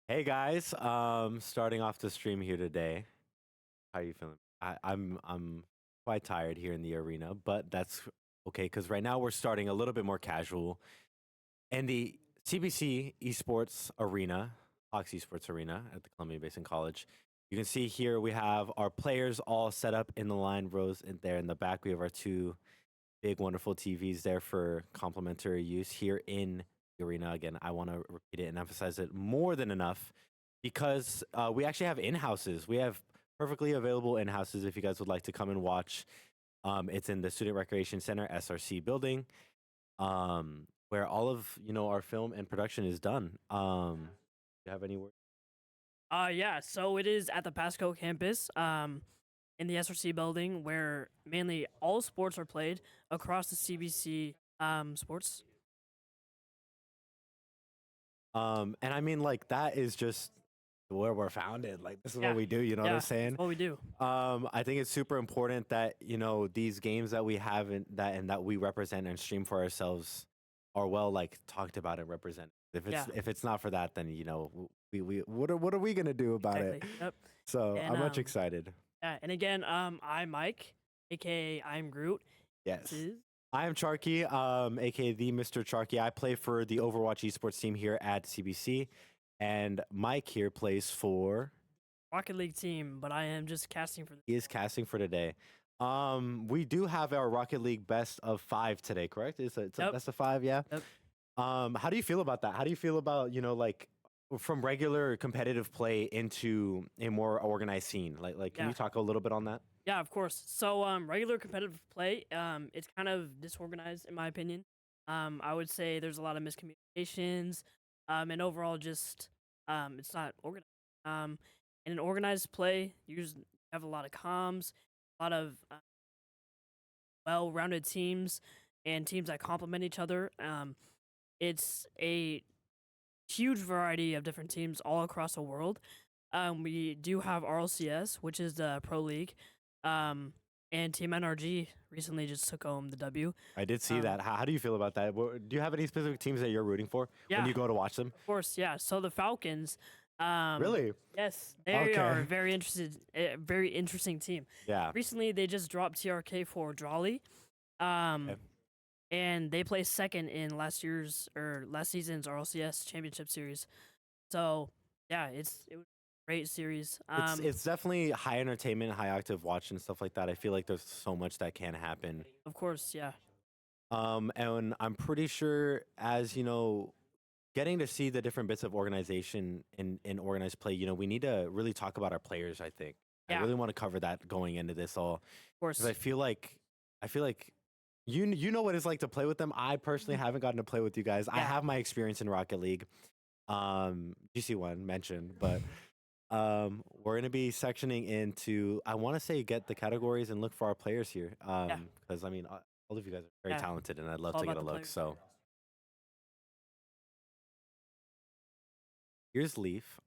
Hey guys, starting off the stream here today. How are you feeling? I'm quite tired here in the arena, but that's okay because right now we're starting a little bit more casual. In the CBC Esports Arena, Fox Esports Arena at the Columbia Basin College, you can see here we have our players all set up in the line rows, and there in the back we have our two big, wonderful TVs there for complimentary use here in the arena. Again, I want to repeat it and emphasize it more than enough because we actually have in-houses. We have perfectly available in-houses if you guys would like to come and watch. It's in the Student Recreation Center, SRC building, where all of our film and production is done. You have any words? Yeah, so it is at the Pasco campus, in the SRC building where mainly all sports are played across the CBC sports. And I mean, like, that is just where we're founded. Like, this is what Yeah, we do. You know what I'm yeah, saying? that's what we do. I think it's super important that these games that we have and that we represent and stream for ourselves are well like talked about and represented. If it's Yeah, if it's not for that, then we what are we gonna do about it? exactly. Yep. So And I'm much excited. yeah, and again, I'm Mike, aka I'm Groot. This Yes, is I am Charky, aka the Mr. Charky. I play for the Overwatch esports team here at CBC, and Mike here plays for. Rocket League team, but I am just casting for the He is casting for today. We do have our Rocket League best of 5 today, correct? It's a Yep. best of 5, yeah. Yep. How do you feel about that? How do you feel about like from regular competitive play into a more organized scene? Like, can Yeah. you talk a little bit on that? Yeah, of course. So regular competitive play, it's kind of disorganized in my opinion. I would say there's a lot of miscommunications, and overall just it's not organized. In an organized play, you usually have a lot of comms, a lot of well-rounded teams, and teams that complement each other. It's a huge variety of different teams all across the world. We do have RLCS, which is the pro league, and Team NRG recently just took home the W. I did see Um, that. How do you feel about that? Do you have any specific teams that you're rooting for when yeah, you go to watch them? of course, yeah. So the Falcons, Really? yes, they are Okay. a very interesting team. Yeah. Recently, they just dropped TRK for Drawley, Okay. and they placed second in last season's RLCS Championship Series. So yeah, it was a great series. It's definitely high entertainment, high octave watch and stuff like that. I feel like there's so much that can happen. Of course, yeah, And I'm pretty sure as getting to see the different bits of organization in organized play, we need to really talk about our players, I think. I yeah, really want to cover that going into this all of course. because I feel like you know what it's like to play with them. I personally haven't gotten to play with you guys. I Yeah. have my experience in Rocket League. GC1 mentioned, but we're gonna be sectioning into I want to say get the categories and look for our players here. Because I mean all of you guys are very Yeah. talented and I'd love All to get about a the look. players. So here's Leaf.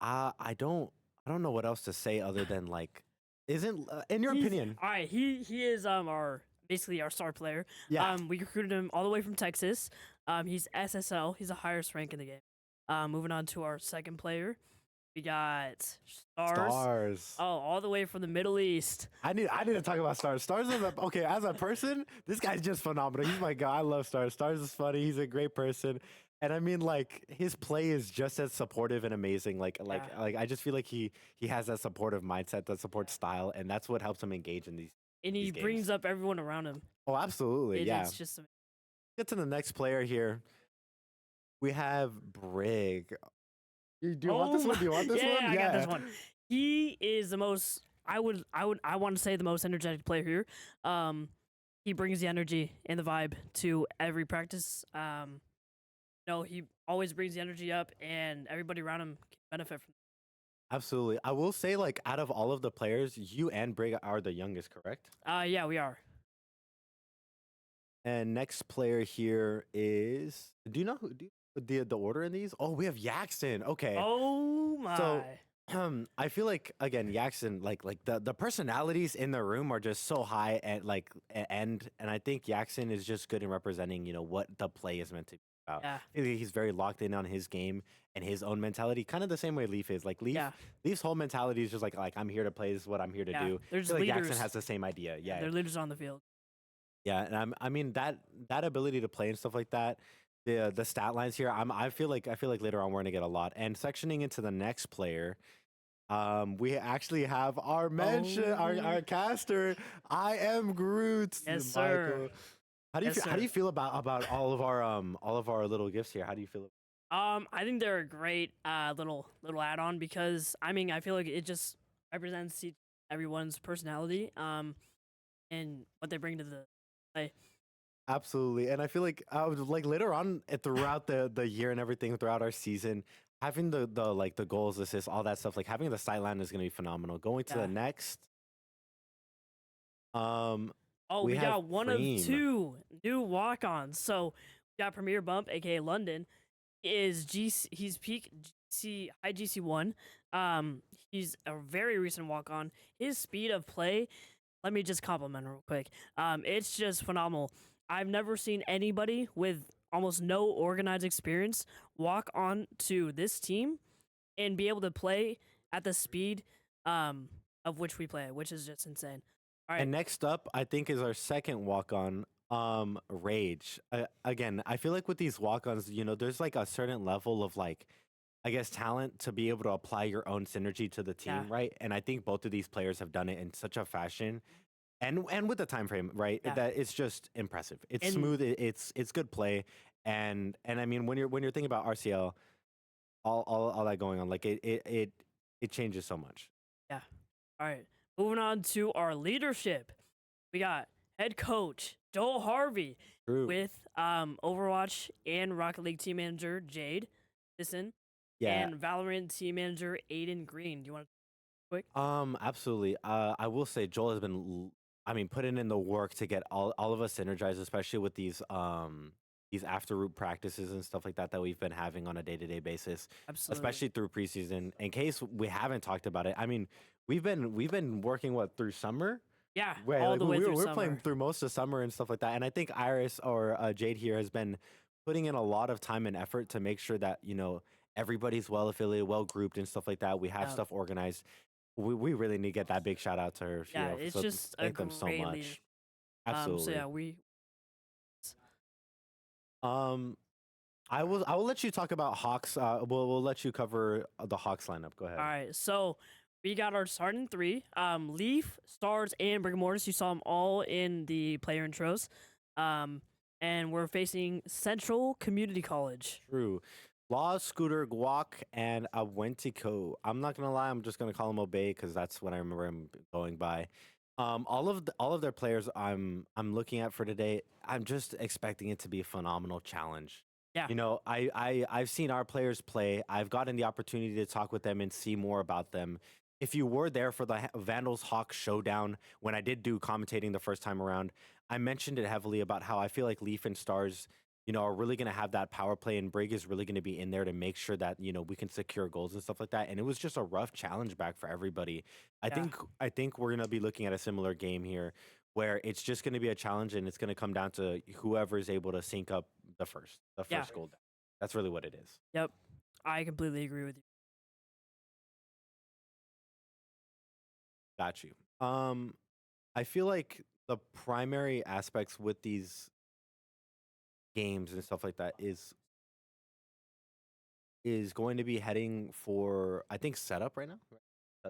I don't know what else to say other than like isn't in your opinion. All right, he is our basically our star player. Yeah. We recruited him all the way from Texas. He's SSL. He's the highest rank in the game. Moving on to our second player, we got Stars. Stars. Oh, all the way from the Middle East. I need to talk about Stars. Stars is okay as a person. This guy's just phenomenal. He's my guy. I love Stars. Stars is funny. He's a great person, and I mean, like his play is just as supportive and amazing. Like I just feel like he has that supportive mindset, that support style, and that's what helps him engage in these. And he These games. brings up everyone around him. Oh, absolutely. Yeah. It's just Get to the next player here. We have Brig. Do you want this one? Do you want this yeah, one? I got this one. He is the most. I want to say the most energetic player here. He brings the energy and the vibe to every practice. He always brings the energy up, and everybody around him can benefit from. Absolutely. I will say, like, out of all of the players, you and Brig are the youngest, correct? Yeah, we are. And next player here is. Do you know who the order in these? Oh, we have Yaxon. Okay. Oh my. So I feel like again, Yaxon, like the personalities in the room are just so high and I think Yaxon is just good in representing, what the play is meant to be about. Yeah. I feel like he's very locked in on his game and his own mentality, kind of the same way Leaf is. Like Yeah. Leaf's whole mentality is just like I'm here to play. This is what I'm here to Yeah. do. I There's feel like Jackson leaders. has the same idea. Yeah, Yeah, they're leaders on the field. yeah, and I mean that ability to play and stuff like that. The stat lines here, I feel like later on we're gonna get a lot. And sectioning into the next player, we actually have our mention, Oh, our caster. I am Groot, yes, sir. Michael. How do you Yes, feel? How do sir. you feel about all of our little gifts here? How do you feel? I think they're a great little add-on because I mean I feel like it just represents everyone's personality and what they bring to the play. Absolutely, and I feel like I was like later on throughout the year and everything throughout our season, having the like the goals, assists, all that stuff, like having the sideline is gonna be phenomenal. Going to the Yeah. next, um, Oh, we we have got one of Preem. two new walk-ons. So we got Premier Bump, aka London. Is GC, he's peak GC high GC1. Um, he's a very recent walk-on. His speed of play, let me just compliment him real quick. It's just phenomenal. I've never seen anybody with almost no organized experience walk on to this team and be able to play at the speed um of which we play, which is just insane. All right. And next up, I think is our second walk on, Rage. Again, I feel like with these walk ons, there's like a certain level of like, I guess, talent to be able to apply your own synergy to the Yeah. team, right? And I think both of these players have done it in such a fashion, and with the time frame, right? Yeah. That it's just impressive. It's And smooth. It's good play, and I mean when you're thinking about RCL, all that going on, like it changes so much. yeah. All right. Moving on to our leadership. We got head coach Joel Harvey True. with Overwatch and Rocket League team manager Jade Sisson Yeah. and Valorant team manager Aiden Green. Do you want to quick? Absolutely. I will say Joel has been, I mean, putting in the work to get all of us energized, especially with these after root practices and stuff like that we've been having on a day-to-day basis, Absolutely. especially through preseason. In case we haven't talked about it, I mean, we've been working through summer. Yeah, Right, all like the way through we're playing summer. through most of summer and stuff like that. And I think Iris or Jade here has been putting in a lot of time and effort to make sure that everybody's well affiliated, well grouped, and stuff like that. We have Yeah. stuff organized. We really need to get that big shout out to her. Yeah, it's So just a thank them so great leader. much. So Absolutely. yeah, we Um, I will let you talk about Hawks. We'll let you cover the Hawks lineup. Go ahead. all right. So we got our starting three: Leaf, Stars, and Brick Mortis. You saw them all in the player intros. And we're facing Central Community College. True. Law, Scooter, Guac, and Awentico. I'm not gonna lie. I'm just gonna call him Obey because that's what I remember him going by. All of their players I'm looking at for today. I'm just expecting it to be a phenomenal challenge. Yeah, I've seen our players play. I've gotten the opportunity to talk with them and see more about them. If you were there for the Vandals Hawks showdown when I did do commentating the first time around, I mentioned it heavily about how I feel like Leaf and Stars, are really going to have that power play, and Brig is really going to be in there to make sure that we can secure goals and stuff like that. And it was just a rough challenge back for everybody. I yeah, think I think we're going to be looking at a similar game here, where it's just going to be a challenge, and it's going to come down to whoever is able to sync up the yeah. first goal down. That's really what it is. Yep, I completely agree with you. Got you. I feel like the primary aspects with these games and stuff like that is going to be heading for, I think, setup right now. Right?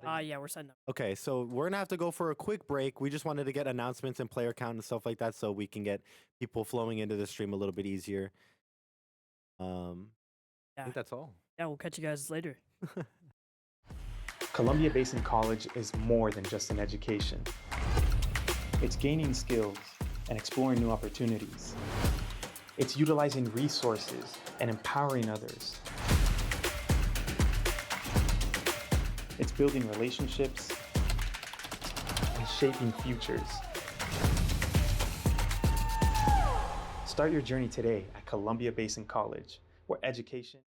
Setting? Yeah, we're setting up. Okay, so we're gonna have to go for a quick break. We just wanted to get announcements and player count and stuff like that, so we can get people flowing into the stream a little bit easier. I Yeah, think that's all. yeah. We'll catch you guys later. Columbia Basin College is more than just an education. It's gaining skills and exploring new opportunities. It's utilizing resources and empowering others. It's building relationships and shaping futures. Start your journey today at Columbia Basin College, where education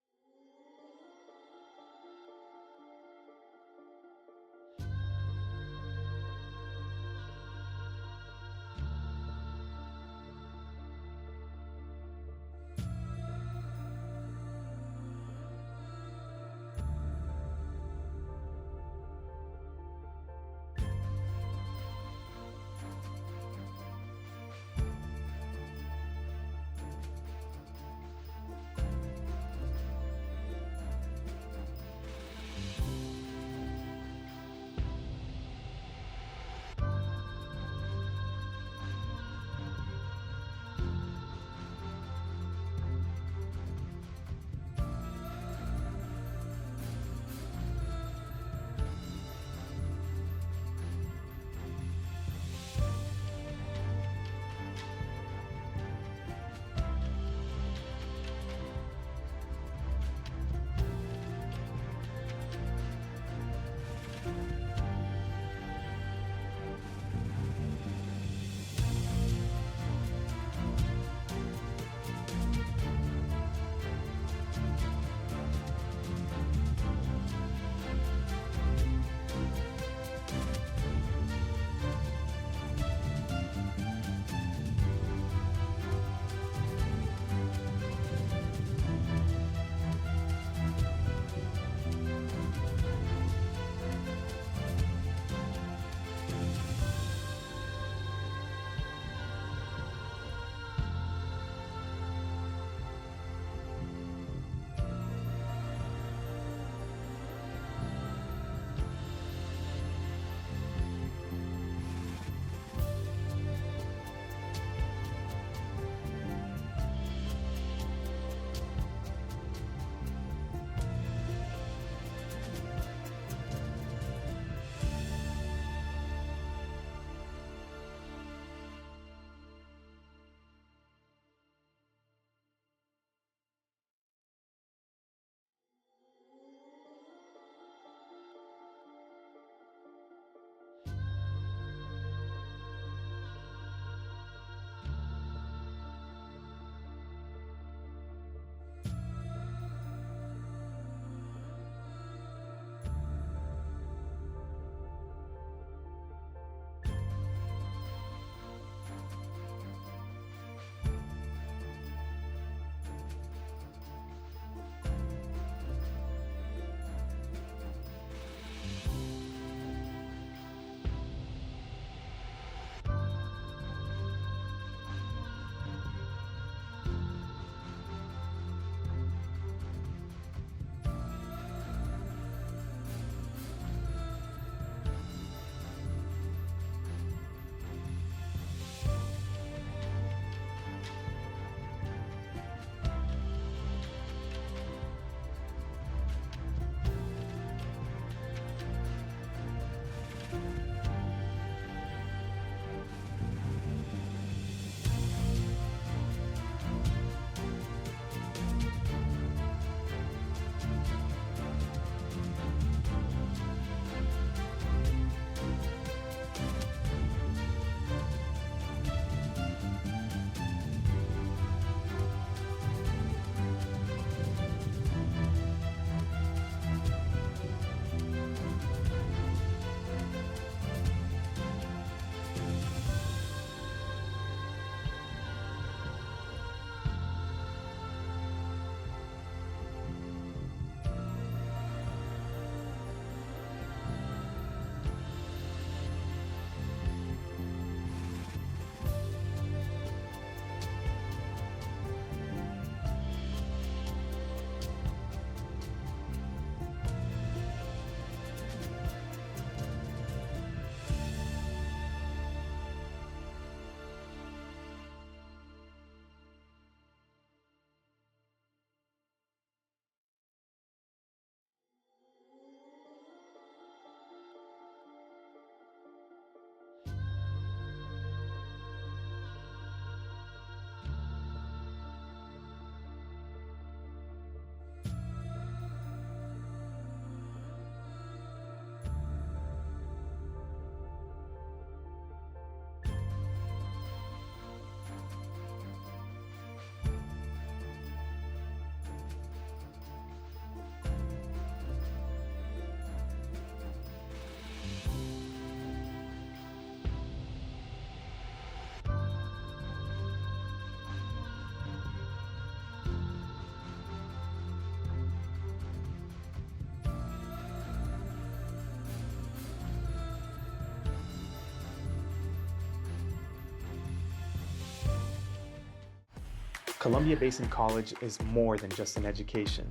Columbia Basin College is more than just an education.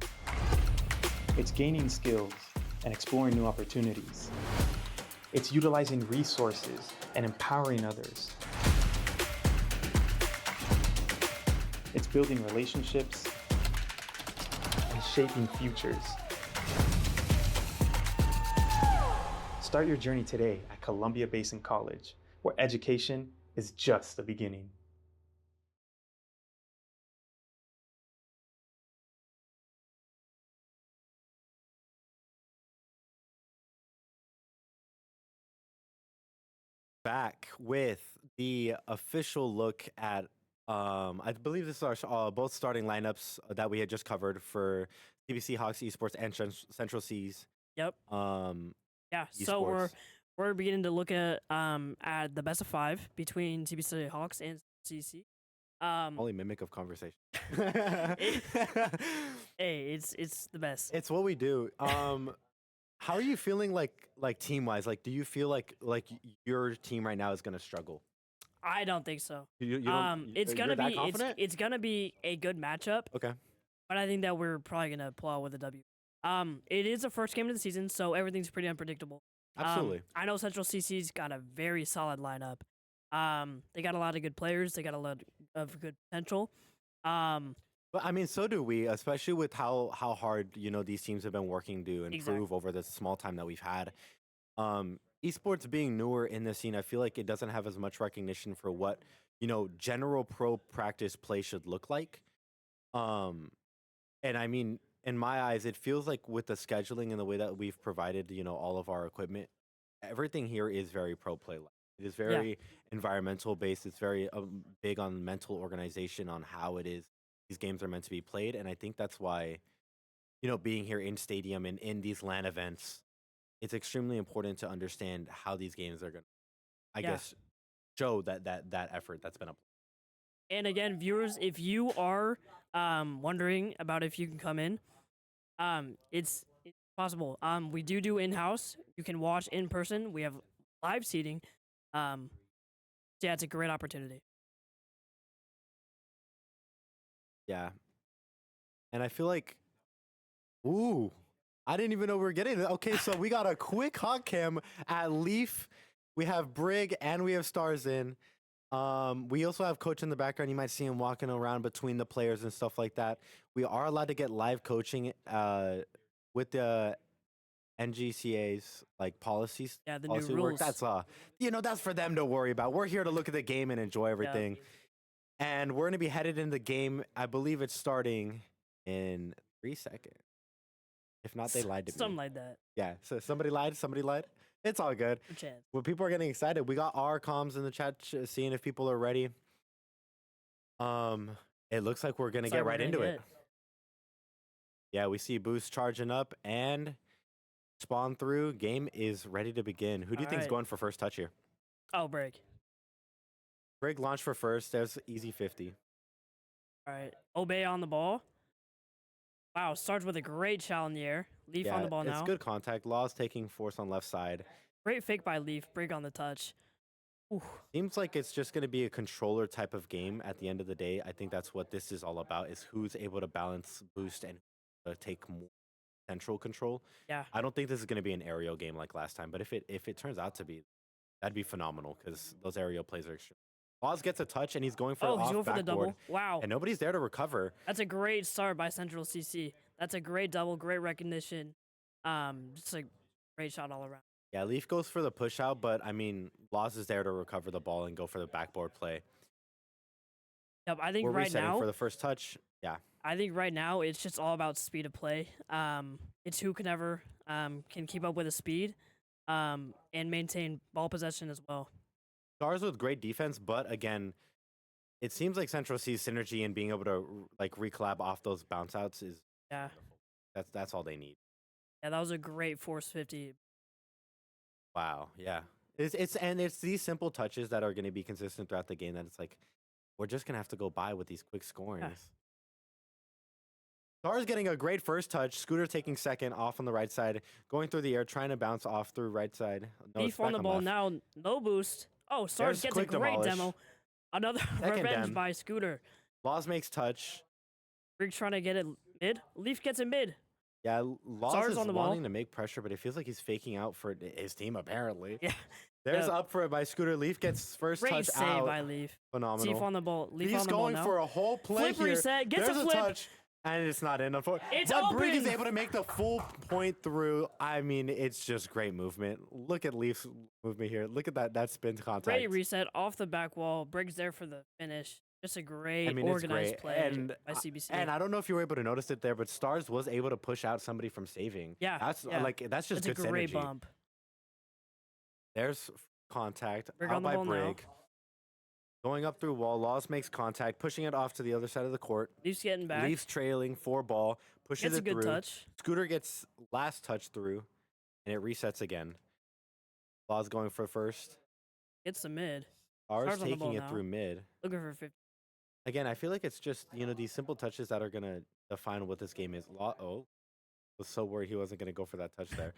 It's gaining skills and exploring new opportunities. It's utilizing resources and empowering others. It's building relationships and shaping futures. Start your journey today at Columbia Basin College, where education is just the beginning. Back with the official look at I believe this is our both starting lineups that we had just covered for CBC Hawks Esports and Central C's Yep. um Yeah. So esports. we're beginning to look at the best of 5 between TBC Hawks and CC. Only mimic of conversation. Hey, it's the best. It's what we do. How are you feeling like team wise? Like, do you feel like your team right now is gonna struggle? I don't think so. You don't. It's You're gonna that be confident? it's gonna be a good matchup, Okay. but I think that we're probably gonna pull out with a W. It is the first game of the season, so everything's pretty unpredictable. Absolutely. I know Central CC's got a very solid lineup. They got a lot of good players. They got a lot of good potential. But I mean, so do we, especially with how hard these teams have been working to improve Exactly. over the small time that we've had. Esports being newer in the scene, I feel like it doesn't have as much recognition for what general pro practice play should look like. And I mean, in my eyes, it feels like with the scheduling and the way that we've provided, all of our equipment, everything here is very pro play like. It is Yeah. very environmental based. It's very big on mental organization on how it is these games are meant to be played. And I think that's why, being here in stadium and in these LAN events, it's extremely important to understand how these games are going to, I Yeah. guess, show that effort that's been applied. And again, viewers, if you are wondering about if you can come in, it's possible. We do in-house. You can watch in person. We have live seating. So yeah, it's a great opportunity. Yeah. And I feel like, ooh, I didn't even know we were getting it. Okay, so we got a quick hot cam at Leaf. We have Brig and we have Stars in. We also have Coach in the background. You might see him walking around between the players and stuff like that. We are allowed to get live coaching with the NJCAAE's like policies. Yeah, the new Policy work. rules. That's that's for them to worry about. We're here to look at the game and enjoy everything. And we're gonna be headed into the game. I believe it's starting in 3 seconds. If not, they lied to me. Something like that. Yeah. So somebody lied. Somebody lied. It's all good. No chance. When people are getting excited, we got our comms in the chat, seeing if people are ready. It looks like we're gonna get right into it. Yeah, we see Boost charging up and spawn through. Game is ready to begin. Who do you think is going for first touch here? Oh, break. Brig launch for first. There's easy 50. All right. Obey on the ball. Wow, starts with a great shot in the air. Leaf on the ball now. It's good contact. Law's taking force on left side. Great fake by Leaf. Brig on the touch. Ooh. Seems like it's just going to be a controller type of game at the end of the day. I think that's what this is all about, is who's able to balance boost and take more central control. Yeah. I don't think this is going to be an aerial game like last time, but if it turns out to be, that'd be phenomenal because those aerial plays are extreme. Laws gets a touch and he's going for he's going for the double. Wow. And nobody's there to recover. That's a great start by Central CC. That's a great double, great recognition. Just a great shot all around. Yeah, Leaf goes for the push out, but I mean, Laws is there to recover the ball and go for the backboard play. Yep, I think We're right resetting now for the first touch. Yeah. I think right now it's just all about speed of play. It's who can ever can keep up with the speed, and maintain ball possession as well. Stars with great defense, but again, it seems like Central C's synergy and being able to like recollab off those bounce outs is that's all they need. Yeah, that was a great force 50. Wow, yeah. It's these simple touches that are going to be consistent throughout the game that it's like we're just going to have to go by with these quick scorings. Yeah. Stars getting a great first touch. Scooter taking second off on the right side, going through the air, trying to bounce off through right side. Beef on the ball now, no boost. Oh, Stars gets a great demo. Another revenge by Scooter. Laws makes touch. Brig trying to get it mid. Leaf gets it mid. Yeah, Laws Stars is on the wanting ball. to make pressure, but it feels like he's faking out for his team, apparently. Yeah. There's Yep. up for it by Scooter. Leaf gets first Great touch save out. by Leaf. Phenomenal. Leaf on the ball. Leaf He's on the ball going now. for a whole play Flip here. reset. Gets There's a a flip. touch, and it's not in. It's but Brig is open. able to make the full point through. I mean, it's just great movement. Look at Leaf's movement here. Look at that spin contact. Great reset off the back wall. Briggs there for the finish. Just a great I mean, it's organized great. play And by CBC. And I don't know if you were able to notice it there, but Stars was able to push out somebody from saving. Yeah, That's yeah. that's just It's good a great synergy. bump. There's contact Brig out on the by ball now. Brig. Going up through wall. Laws makes contact, pushing it off to the other side of the court. Leaf's getting back. Leafs trailing 4 ball, pushes Gets a it good through. touch. Scooter gets last touch through, and it resets again. Laws going for first. Gets the mid. Stars Stars on the ball taking it now. through mid. Looking for 50. Again, I feel like it's just, these simple touches that are going to define what this game is. Was so worried he wasn't going to go for that touch there.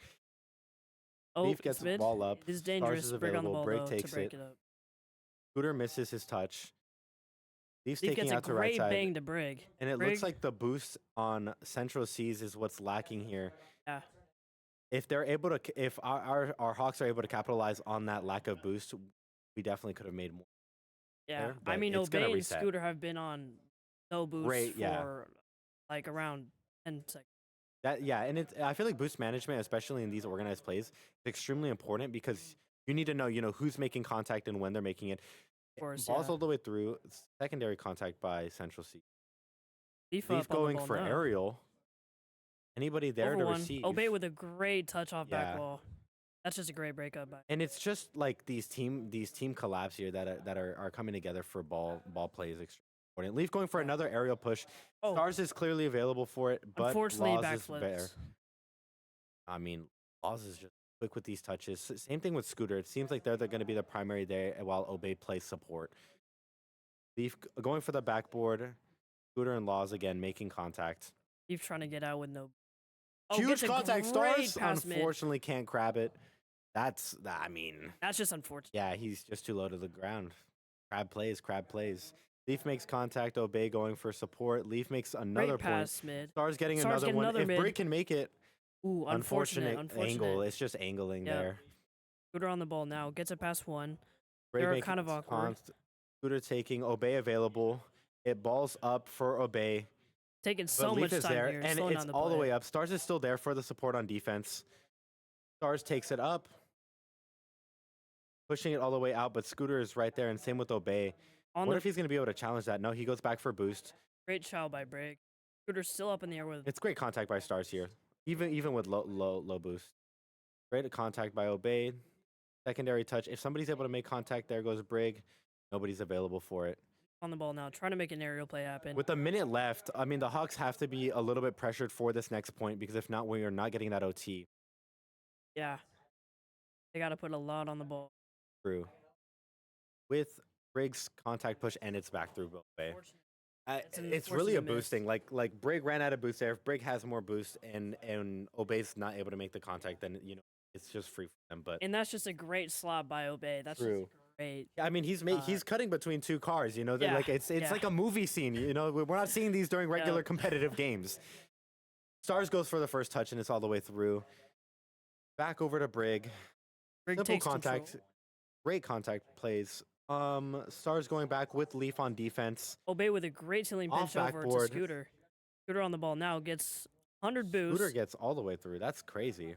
Oh, Leaf it's gets mid. ball up. It is Stars dangerous. is Brig on the available. ball, Brig though, takes to break it. it up. Scooter misses his touch. Leaf's Leaf taking gets a out to right great side. bang to Brig. And it Brig. looks like the boost on Central Seas is what's lacking here. Yeah. If they're able to, if our Hawks are able to capitalize on that lack of boost, we definitely could have made more. Yeah. there, I but mean, it's gonna Obey and reset. Scooter have been on no boost Great, for yeah. like around 10 seconds. And I feel like boost management, especially in these organized plays, is extremely important because you need to know, who's making contact and when they're making it. Of course, Balls yeah. all the way through. Secondary contact by Central Sea. Leaf Leaf up on the going ball for now. aerial. Anybody there Over to one. receive? Obey with a great touch off back Yeah. wall. That's just a great breakup. And it's just like these team collabs here that are coming together for ball play is extremely important. Leaf going for another aerial push. Oh, Stars is clearly available for it, but unfortunately, Laws is better. backflips. I mean, Laws is just quick with these touches. Same thing with Scooter. It seems like they're going to be the primary there while Obey plays support. Leaf going for the backboard. Scooter and Laws again making contact. Leaf trying to get out with no. Oh, Huge gets a contact. great Stars pass mid. unfortunately can't grab it. That's just unfortunate. yeah, he's just too low to the ground. Crab plays. Leaf makes contact. Obey going for support. Leaf makes another Great pass point. mid. Stars getting Stars another get one. another If mid. Brig can make it, Ooh, unfortunate unfortunate. angle. It's just angling Yeah. there. Scooter on the ball now. Gets it past one. Brig They're making kind of awkward. Scooter taking. Obey available. It balls up for Obey. Taking But so Leaf much is time there, here. and slowing it's down the all the play. way up. Stars is still there for the support on defense. Stars takes it up, pushing it all the way out, but Scooter is right there, and same with Obey. On What the if he's going to be able to challenge that? No, he goes back for boost. great chow by Brig. Scooter's still up in the air with. It's great contact by Stars here, even with low boost. Great contact by Obey. Secondary touch. If somebody's able to make contact, there goes Brig. Nobody's available for it. On the ball now, trying to make an aerial play happen. With a minute left, I mean, the Hawks have to be a little bit pressured for this next point because if not, we are not getting that OT Yeah. They got to put a lot on the ball. through. With Brig's contact push and it's back through Obey. It's It's really a unfortunate miss. boosting. Like Brig ran out of boost there. If Brig has more boost and Obey's not able to make the contact, then it's just free for them. But And that's just a great slot by Obey. That's True. just great. I mean, he's cutting between two cars. They're Yeah, like it's yeah. like a movie scene. We're not seeing these during regular competitive games. Stars goes for the first touch and it's all the way through. Back over to Brig. Brig Simple takes contact. control. Great contact plays. Stars going back with Leaf on defense. Obey with a great ceiling Off pitch over to backboard. Scooter. Scooter on the ball now gets 100 boost. Scooter gets all the way through. That's crazy.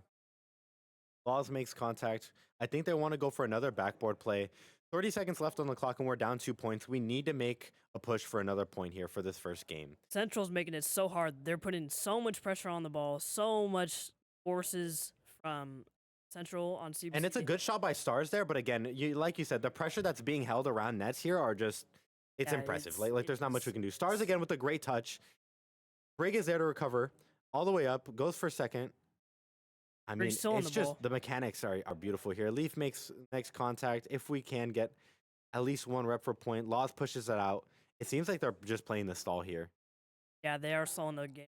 Laws makes contact. I think they want to go for another backboard play. 30 seconds left on the clock and we're down 2 points. We need to make a push for another point here for this first game. Central's making it so hard. They're putting so much pressure on the ball, so much forces from Central on CBC. And it's a good shot by Stars there, but again, like you said, the pressure that's being held around nets here are just, it's Yeah, impressive. it's- Like there's not much we can do. Stars again with a great touch. Brig is there to recover. All the way up, goes for second. I mean, Brig's still on it's the just ball. the mechanics are beautiful here. Leaf makes next contact. If we can get at least one rep for point, Laws pushes it out. It seems like they're just playing the stall here. Yeah, they are slowing the game.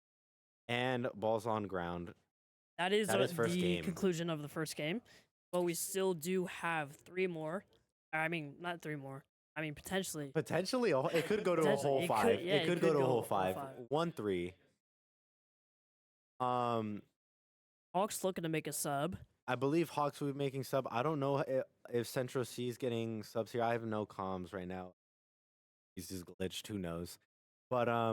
And ball's on ground. That is That is first the game. conclusion of the first game. But we still do have 3 more. I mean, not 3 more. I mean, potentially. Potentially, it could go to a Potentially, whole it five. could- yeah, It it could could go to a go whole a whole five. five. 1-3. Hawks looking to make a sub. I believe Hawks will be making sub. I don't know if Central C is getting subs here. I have no comms right now. He's just glitched. Who knows? But I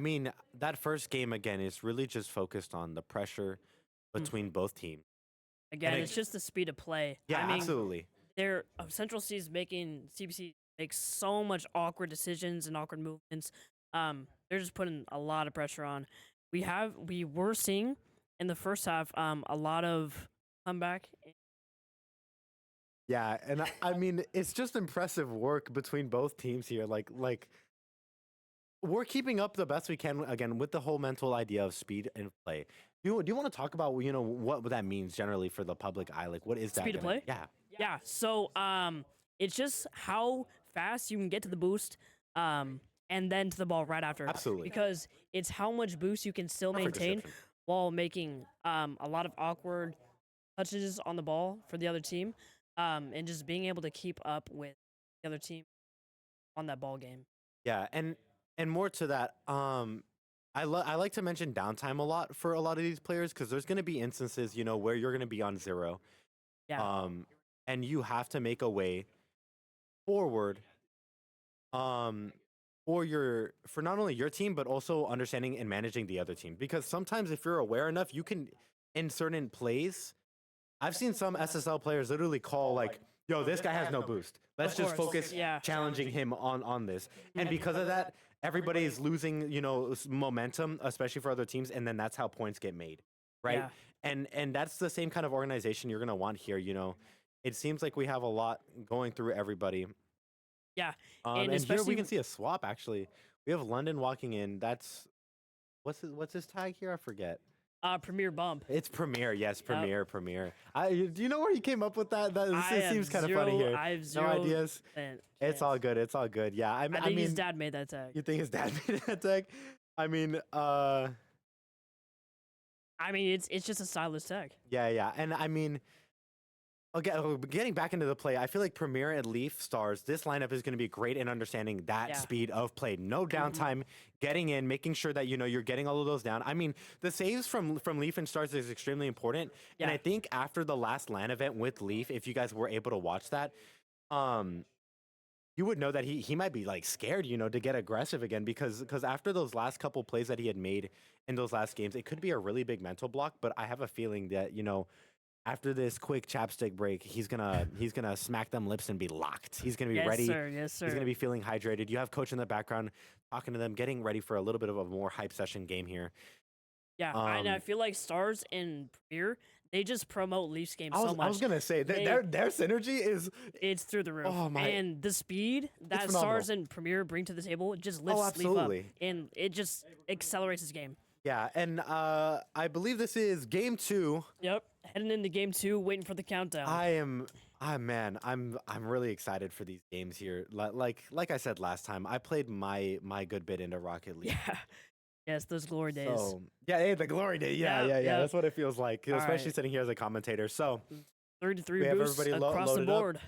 mean, that first game again is really just focused on the pressure between both teams. Again, it- it's just the speed of play. Yeah, I mean, absolutely. they're Central C is making CBC make so much awkward decisions and awkward movements. They're just putting a lot of pressure on. We were seeing in the first half a lot of comeback. Yeah, and I mean, it's just impressive work between both teams here. Like we're keeping up the best we can again with the whole mental idea of speed and play. Do you want to talk about what that means generally for the public eye? Like, what is that? Speed of play? Yeah. Yeah. So it's just how fast you can get to the boost, and then to the ball right after. Absolutely. Because it's how much boost you can still Perfect maintain description. while making a lot of awkward touches on the ball for the other team, and just being able to keep up with the other team on that ball game. Yeah, and more to that, I like to mention downtime a lot for a lot of these players because there's going to be instances, where you're going to be on 0, Yeah. and you have to make a way forward, for not only your team but also understanding and managing the other team. Because sometimes if you're aware enough, you can in certain plays. I've seen some SSL players literally call like, "Yo, this guy has no boost. Let's Of just course, focus yeah. challenging him on this." And because of that, everybody is losing, momentum, especially for other teams, and then that's how points get made, right? Yeah. And that's the same kind of organization you're gonna want here. It seems like we have a lot going through everybody. Yeah. And And here we especially- can see a swap. Actually, we have London walking in. That's what's his tag here? I forget. Premier bump. It's Premier, yes, Premier. Do you know where he came up with that? It seems kind of funny here. I have No zero ideas. It's all good. It's all good. Yeah, I I think mean, his dad made that tag. you think his dad made that tag? I mean, I mean, it's just a stylish tag. yeah, and I mean, okay, getting back into the play, I feel like Premier and Leaf Stars, this lineup is going to be great in understanding that Yeah. speed of play. No downtime, getting in, making sure that you're getting all of those down. I mean, the saves from Leaf and Stars is extremely important. And Yeah. I think after the last LAN event with Leaf, if you guys were able to watch that, you would know that he might be like scared, to get aggressive again because after those last couple plays that he had made in those last games, it could be a really big mental block. But I have a feeling that after this quick chapstick break, he's gonna smack them lips and be locked. He's gonna be Yes, ready. sir. Yes, sir. He's gonna be feeling hydrated. You have coach in the background talking to them, getting ready for a little bit of a more hype session game here. Yeah, and I feel like Stars and Premier, they just promote Leafs games I so much. was gonna say their synergy is It's through the roof. Oh, my- And the speed that phenomenal. Stars and Premier bring to the table, it just lifts Leaf absolutely. up. And it just accelerates his game. yeah, and I believe this is game 2. Yep. Heading into game 2, waiting for the countdown. I'm really excited for these games here. Like I said last time, I played my good bit into Rocket League. Yeah. Yes, those glory days. So yeah, hey, the glory day. Yeah. Yep. That's what it feels like, All especially right. sitting here as a commentator. So 33 we have boosts everybody across the loaded up. board.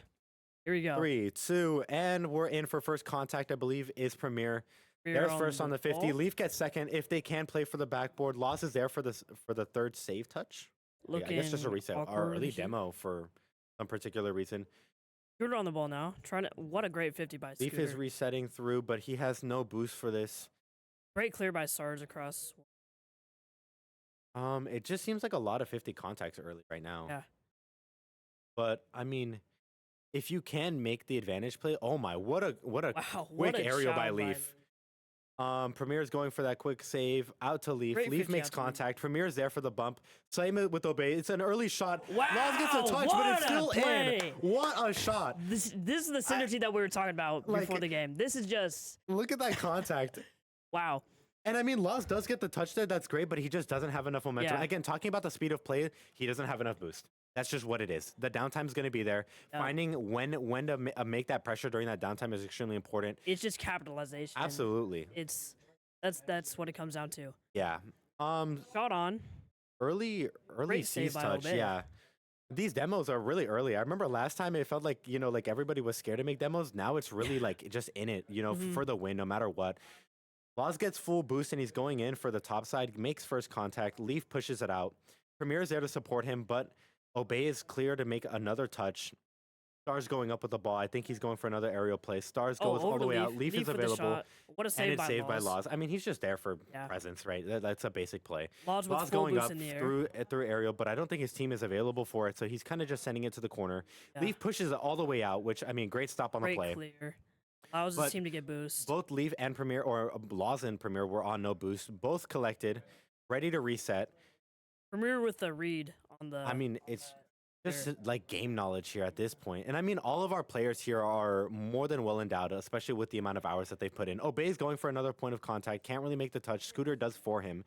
Here we go. 3, 2, and we're in for first contact. I believe is Premier. Premier There's first on the 50. ball. Leaf gets second if they can play for the backboard. Loss is there for the third save touch. Yeah, I guess just a Looking reset or awkward early here. demo for some particular reason. Scooter on the ball now. What a great 50 by Leaf Scooter. is resetting through, but he has no boost for this. Great clear by Stars across. It just seems like a lot of 50 contacts early right now. Yeah. But I mean, if you can make the advantage play, oh my, what a Wow, quick what a aerial by shot Leaf. Premier's going for that quick save out to Leaf. Great Leaf 50 makes out to Leaf. contact. Premier's there for the bump. Same with Obey. It's an early shot. Wow, Laws gets a touch, but what it's a still in. play. What a shot. This is the synergy that we were talking about like- before the game. This is just Look at that contact. wow. And I mean, Laws does get the touch there. That's great, but he just doesn't have enough momentum. Yeah. Again, talking about the speed of play, he doesn't have enough boost. That's just what it is. The downtime's going to be there. Yeah. Finding when to make that pressure during that downtime is extremely important. It's just capitalization. Absolutely. That's what it comes down to. Yeah. Shot on. Early Great save seize by touch. Obey. Yeah. These demos are really early. I remember last time it felt like, like everybody was scared to make demos. Now it's really like just in it, for the win, no matter what. Laws gets full boost and he's going in for the top side, makes first contact. Leaf pushes it out. Premier is there to support him, but Obey is clear to make another touch. Stars going up with the ball. I think he's going for another aerial play. Stars goes all the way out. Leaf is with the available. shot. What a And save it's by saved by Laws. Laws. I mean, he's just there for Yeah. presence, right? That's a basic play. Laws with Laws full going boost up in the air. through aerial, but I don't think his team is available for it, so he's kind of just sending it to the corner. Yeah. Leaf pushes it all the way out, which, I mean, great stop on the Great play. clear. Allows But his team to get boost. Both Leaf and Premier, or Laws and Premier, were on no boost. Both collected, ready to reset. Premier with the read on the. I mean, it's just Sure. like game knowledge here at this point. And I mean, all of our players here are more than well endowed, especially with the amount of hours that they've put in. Obey's going for another point of contact. Can't really make the touch. Scooter does for him.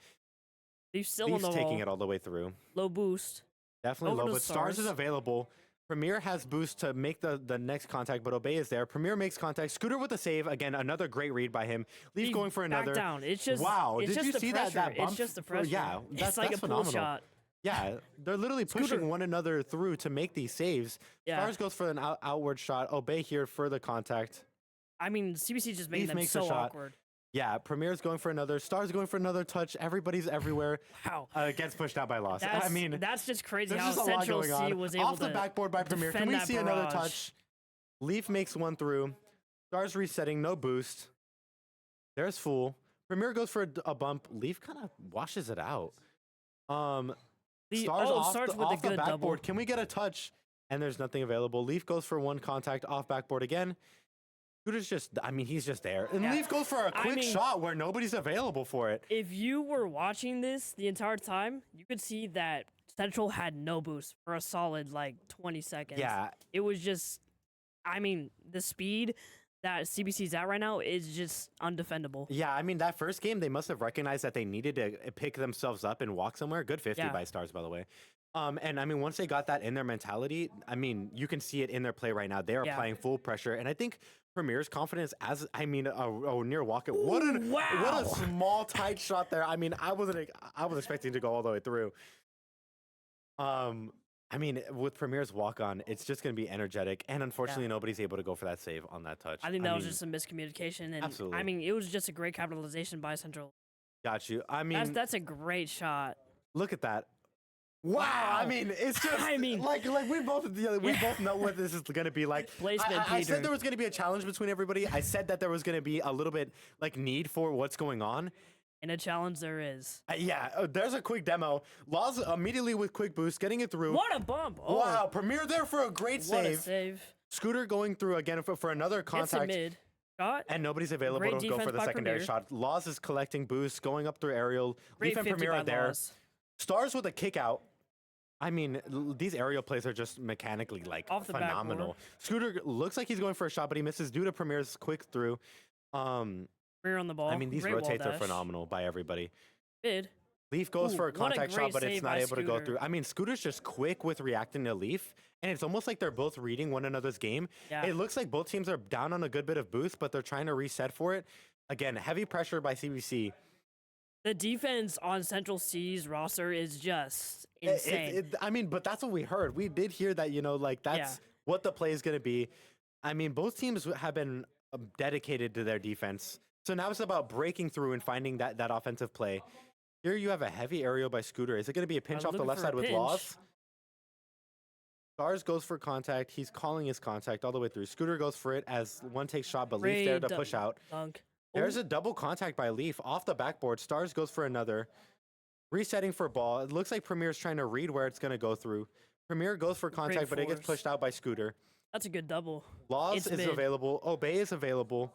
Leaf's still Leaf's on the taking wall. it all the way through. Low boost. Definitely Over low, to but Stars is Stars. available. Premier has boost to make the next contact, but Obey is there. Premier makes contact. Scooter with a save. Again, another great read by him. Leaf Leaf going for back another. down. It's just Wow, It's did just you the see pressure. that bump? It's just the for- pressure. yeah, It's like that's a pull phenomenal. shot. Yeah, they're literally pushing Scooter. one another through to make these saves. Yeah. Stars goes for an outward shot. Obey here for the contact. I mean, CBC just making Leaf them makes a so shot. awkward. Yeah, Premier's going for another. Stars going for another touch. Everybody's everywhere. Wow. Gets pushed out by Loss. That's, I mean, that's just crazy there's how just a lot Central going C on. was able Off the to backboard by Premier. Can defend we that see another barrage. touch? Leaf makes one through. Stars resetting, no boost. There's Fool. Premier goes for a bump. Leaf kind of washes it out. Stars off starts the, with a off the good backboard. double. Can we get a touch? And there's nothing available. Leaf goes for one contact off backboard again. Scooter's just, I mean, he's just there. And Yeah. Leaf goes for a I quick mean- shot where nobody's available for it. If you were watching this the entire time, you could see that Central had no boost for a solid like 20 seconds. Yeah, It was just, I mean, the speed that CBC's at right now is just undefendable. yeah. I mean, that first game, they must have recognized that they needed to pick themselves up and walk somewhere. Good 50 Yeah. by Stars, by the way. And I mean, once they got that in their mentality, I mean, you can see it in their play right now. They are Yeah. applying full pressure. And I think Premier's confidence as, I mean, near walk-it. What a wow. small, tight shot there. I mean, I was expecting to go all the way through. I mean, with Premier's walk-on, it's just going to be energetic. And unfortunately, nobody's able to go for that save on that touch. I think that was mean, just a miscommunication. And absolutely. I mean, it was just a great capitalization by Central. got you. I mean, That's a great shot. look at that. Wow. I Wow. mean, it's just I mean- like we both know what this is going to be like. Placement, I Peter. said there was going to be a challenge between everybody. I said that there was going to be a little bit like need for what's going on. And a challenge there is. There's a quick demo. Laws immediately with quick boost, getting it through. What a bump. Oh, Wow, Premier there for a great what a save. save. Scooter going through again for another Gets a contact. mid. Shot. And nobody's available Great to go for defense the by secondary Premier. shot. Laws is collecting boosts, going up through aerial. Great Leaf and 50 Premier by are there. Laws. Stars with a kick out. I mean, these aerial plays are just mechanically like Off the phenomenal. Scooter looks like he's going for a shot, but he misses due to Premier's quick through. Rear on the ball. I mean, these Great wall rotates are dash. phenomenal by everybody. Mid. Leaf goes Ooh, for a what a contact shot, great but it's save not by able to go Scooter. through. I mean, Scooter's just quick with reacting to Leaf, and it's almost like they're both reading one another's game. Yeah. It looks like both teams are down on a good bit of boost, but they're trying to reset for it. Again, heavy pressure by CBC. The defense on Central C's roster is just insane. I mean, but that's what we heard. We did hear that, like that's what the play is going to be. I mean, both teams have been dedicated to their defense. So now it's about breaking through and finding that offensive play. Here you have a heavy aerial by Scooter. Is it going to be a pinch I'm off the looking left for a side with pinch. Laws? Stars goes for contact. He's calling his contact all the way through. Scooter goes for it as one takes shot, but Leaf's there to Great push out. Dunk. There's a double contact by Leaf off the backboard. Stars goes for another. Resetting for ball. It looks like Premier's trying to read where it's going to go through. Premier goes for contact, but it gets force. pushed out by Scooter. That's a good double. Laws It's is mid. available. Obey is available.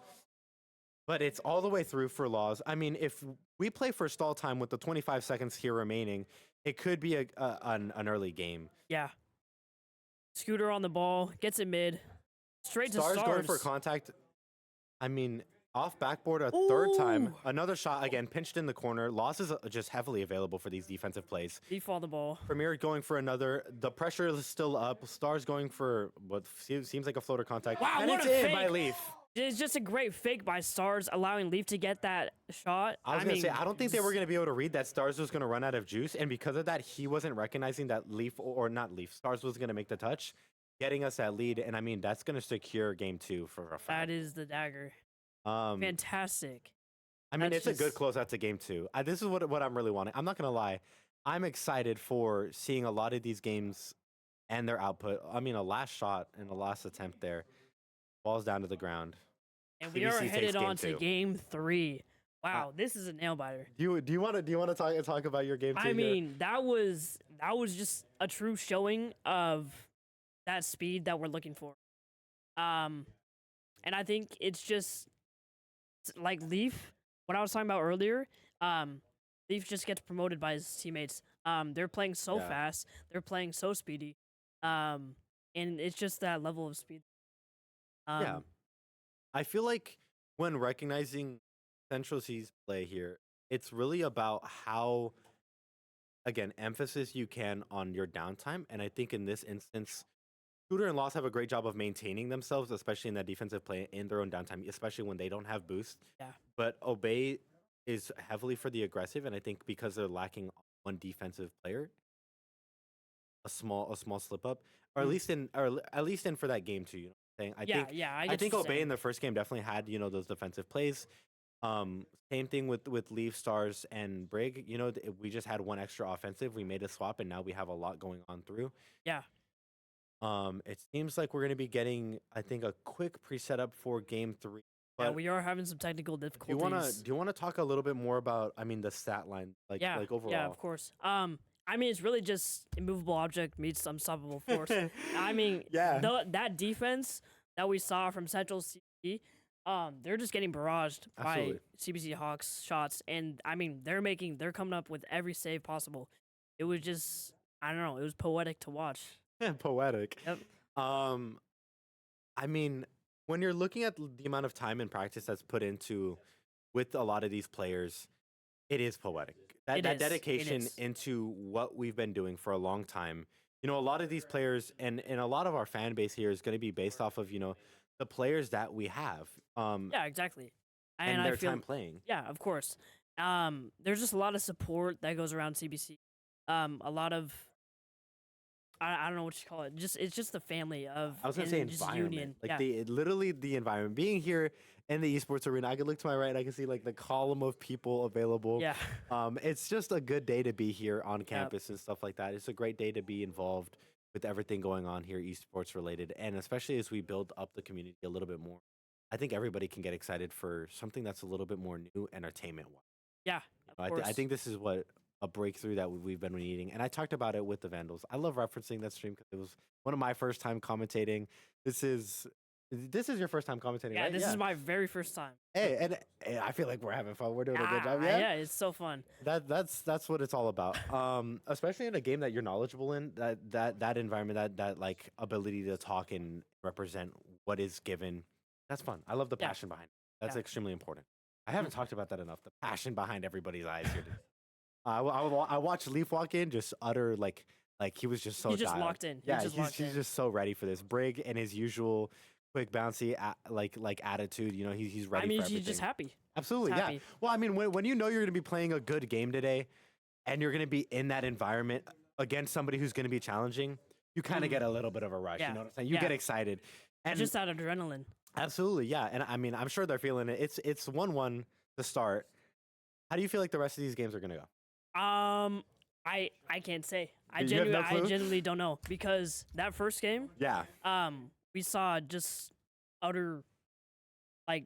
But it's all the way through for Laws. I mean, if we play for stall time with the 25 seconds here remaining, it could be an early game. Yeah. Scooter on the ball. Gets it mid. Straight to Stars Stars. going for contact. I mean, off backboard a third time. Ooh. Another shot again, pinched in the corner. Laws is just heavily available for these defensive plays. Leaf on the ball. Premier going for another. The pressure is still up. Stars going for what seems like a floater contact. Wow, and what it's a in by fake. Leaf. It's just a great fake by Stars, allowing Leaf to get that shot. I was going to say, mean, I don't think they were going to be able to read that Stars was going to run out of juice. And because of that, he wasn't recognizing that Leaf, or not Leaf, Stars was going to make the touch, getting us that lead. And I mean, that's going to secure game 2 for a fact. That is the dagger. Fantastic. I mean, That's it's a good just- closeout to game 2. This is what I'm really wanting. I'm not going to lie. I'm excited for seeing a lot of these games and their output. I mean, a last shot and a last attempt there. Ball's down to the ground. And we are CBC takes headed game on to 2. game 3. Wow, this is a nail biter. Do you want to talk about your game 2? I mean, that was just a true showing of that speed that we're looking for. And I think it's just like Leaf. What I was talking about earlier. Leaf just gets promoted by his teammates. They're playing so Yeah. fast. They're playing so speedy. And it's just that level of speed. Yeah. I feel like when recognizing Central C's play here, it's really about how, again, emphasis you can on your downtime. And I think in this instance, Scooter and Loss have a great job of maintaining themselves, especially in that defensive play in their own downtime, especially when they don't have boost. Yeah. But Obey is heavily for the aggressive, and I think because they're lacking one defensive player, a small slip up, or at least in for that game too. You know what I'm saying? I I think Obey in the first game definitely had those defensive plays. Same thing with Leaf, Stars, and Brig. We just had one extra offensive. We made a swap, and now we have a lot going on through. Yeah. It seems like we're going to be getting, I think, a quick pre-setup for game 3. Yeah, But we are having some technical do you difficulties. want to talk a little bit more about, I mean, the stat line, like overall? Yeah, of course. I mean, it's really just immovable object meets unstoppable force. I mean, Yeah. that defense that we saw from Central CBC, they're just getting barraged Absolutely. by CBC Hawks shots, and I mean, they're coming up with every save possible. It was just, I don't know, it was poetic to watch. Poetic. Yep. I mean, when you're looking at the amount of time and practice that's put into with a lot of these players, it is poetic. That It dedication is. into what we've been doing for a long time. A lot of these players and a lot of our fan base here is going to be based off of, the players that we have. Yeah, exactly. And I their feel, time playing. yeah, of course. There's just a lot of support that goes around CBC. A lot of I don't know what you call it. It's just the family of. I was gonna say and just environment, union. like Yeah. literally the environment. Being here in the esports arena, I can look to my right, and I can see like the column of people available. Yeah. It's just a good day to be here on campus and stuff like that. It's a great day to be involved with everything going on here, esports related, and especially as we build up the community a little bit more. I think everybody can get excited for something that's a little bit more new entertainment wise. Yeah. Of I course. think this is what a breakthrough that we've been needing. And I talked about it with the Vandals. I love referencing that stream because it was one of my first time commentating. This is your first time commentating, Yeah, right? this is my very first time. Hey, and I feel like we're having fun. We're doing a good job. Yeah, it's so fun. That's what it's all about. Especially in a game that you're knowledgeable in, that environment, that like ability to talk and represent what is given. That's fun. I love the Yeah. passion behind it. That's Yeah. extremely important. I haven't talked about that enough. The passion behind everybody's eyes here. I watched Leaf walk in, just utter like he was just so. He just dialed. locked in. He Yeah, just locked he's in. just so ready for this. Brig and his usual quick bouncy like attitude. He's ready. I mean, for everything. he's just happy. Absolutely, He's yeah. happy. Well, I mean, when you know you're going to be playing a good game today, and you're going to be in that environment against somebody who's going to be challenging, you kind of get a little bit of a rush. Yeah. You know what I'm saying? You Yeah. get excited, and Just that adrenaline. absolutely, yeah. And I mean, I'm sure they're feeling it. It's 1-1 to start. How do you feel like the rest of these games are going to go? I can't say. I You have no clue? genuinely don't know because that first game, Yeah, we saw just utter, like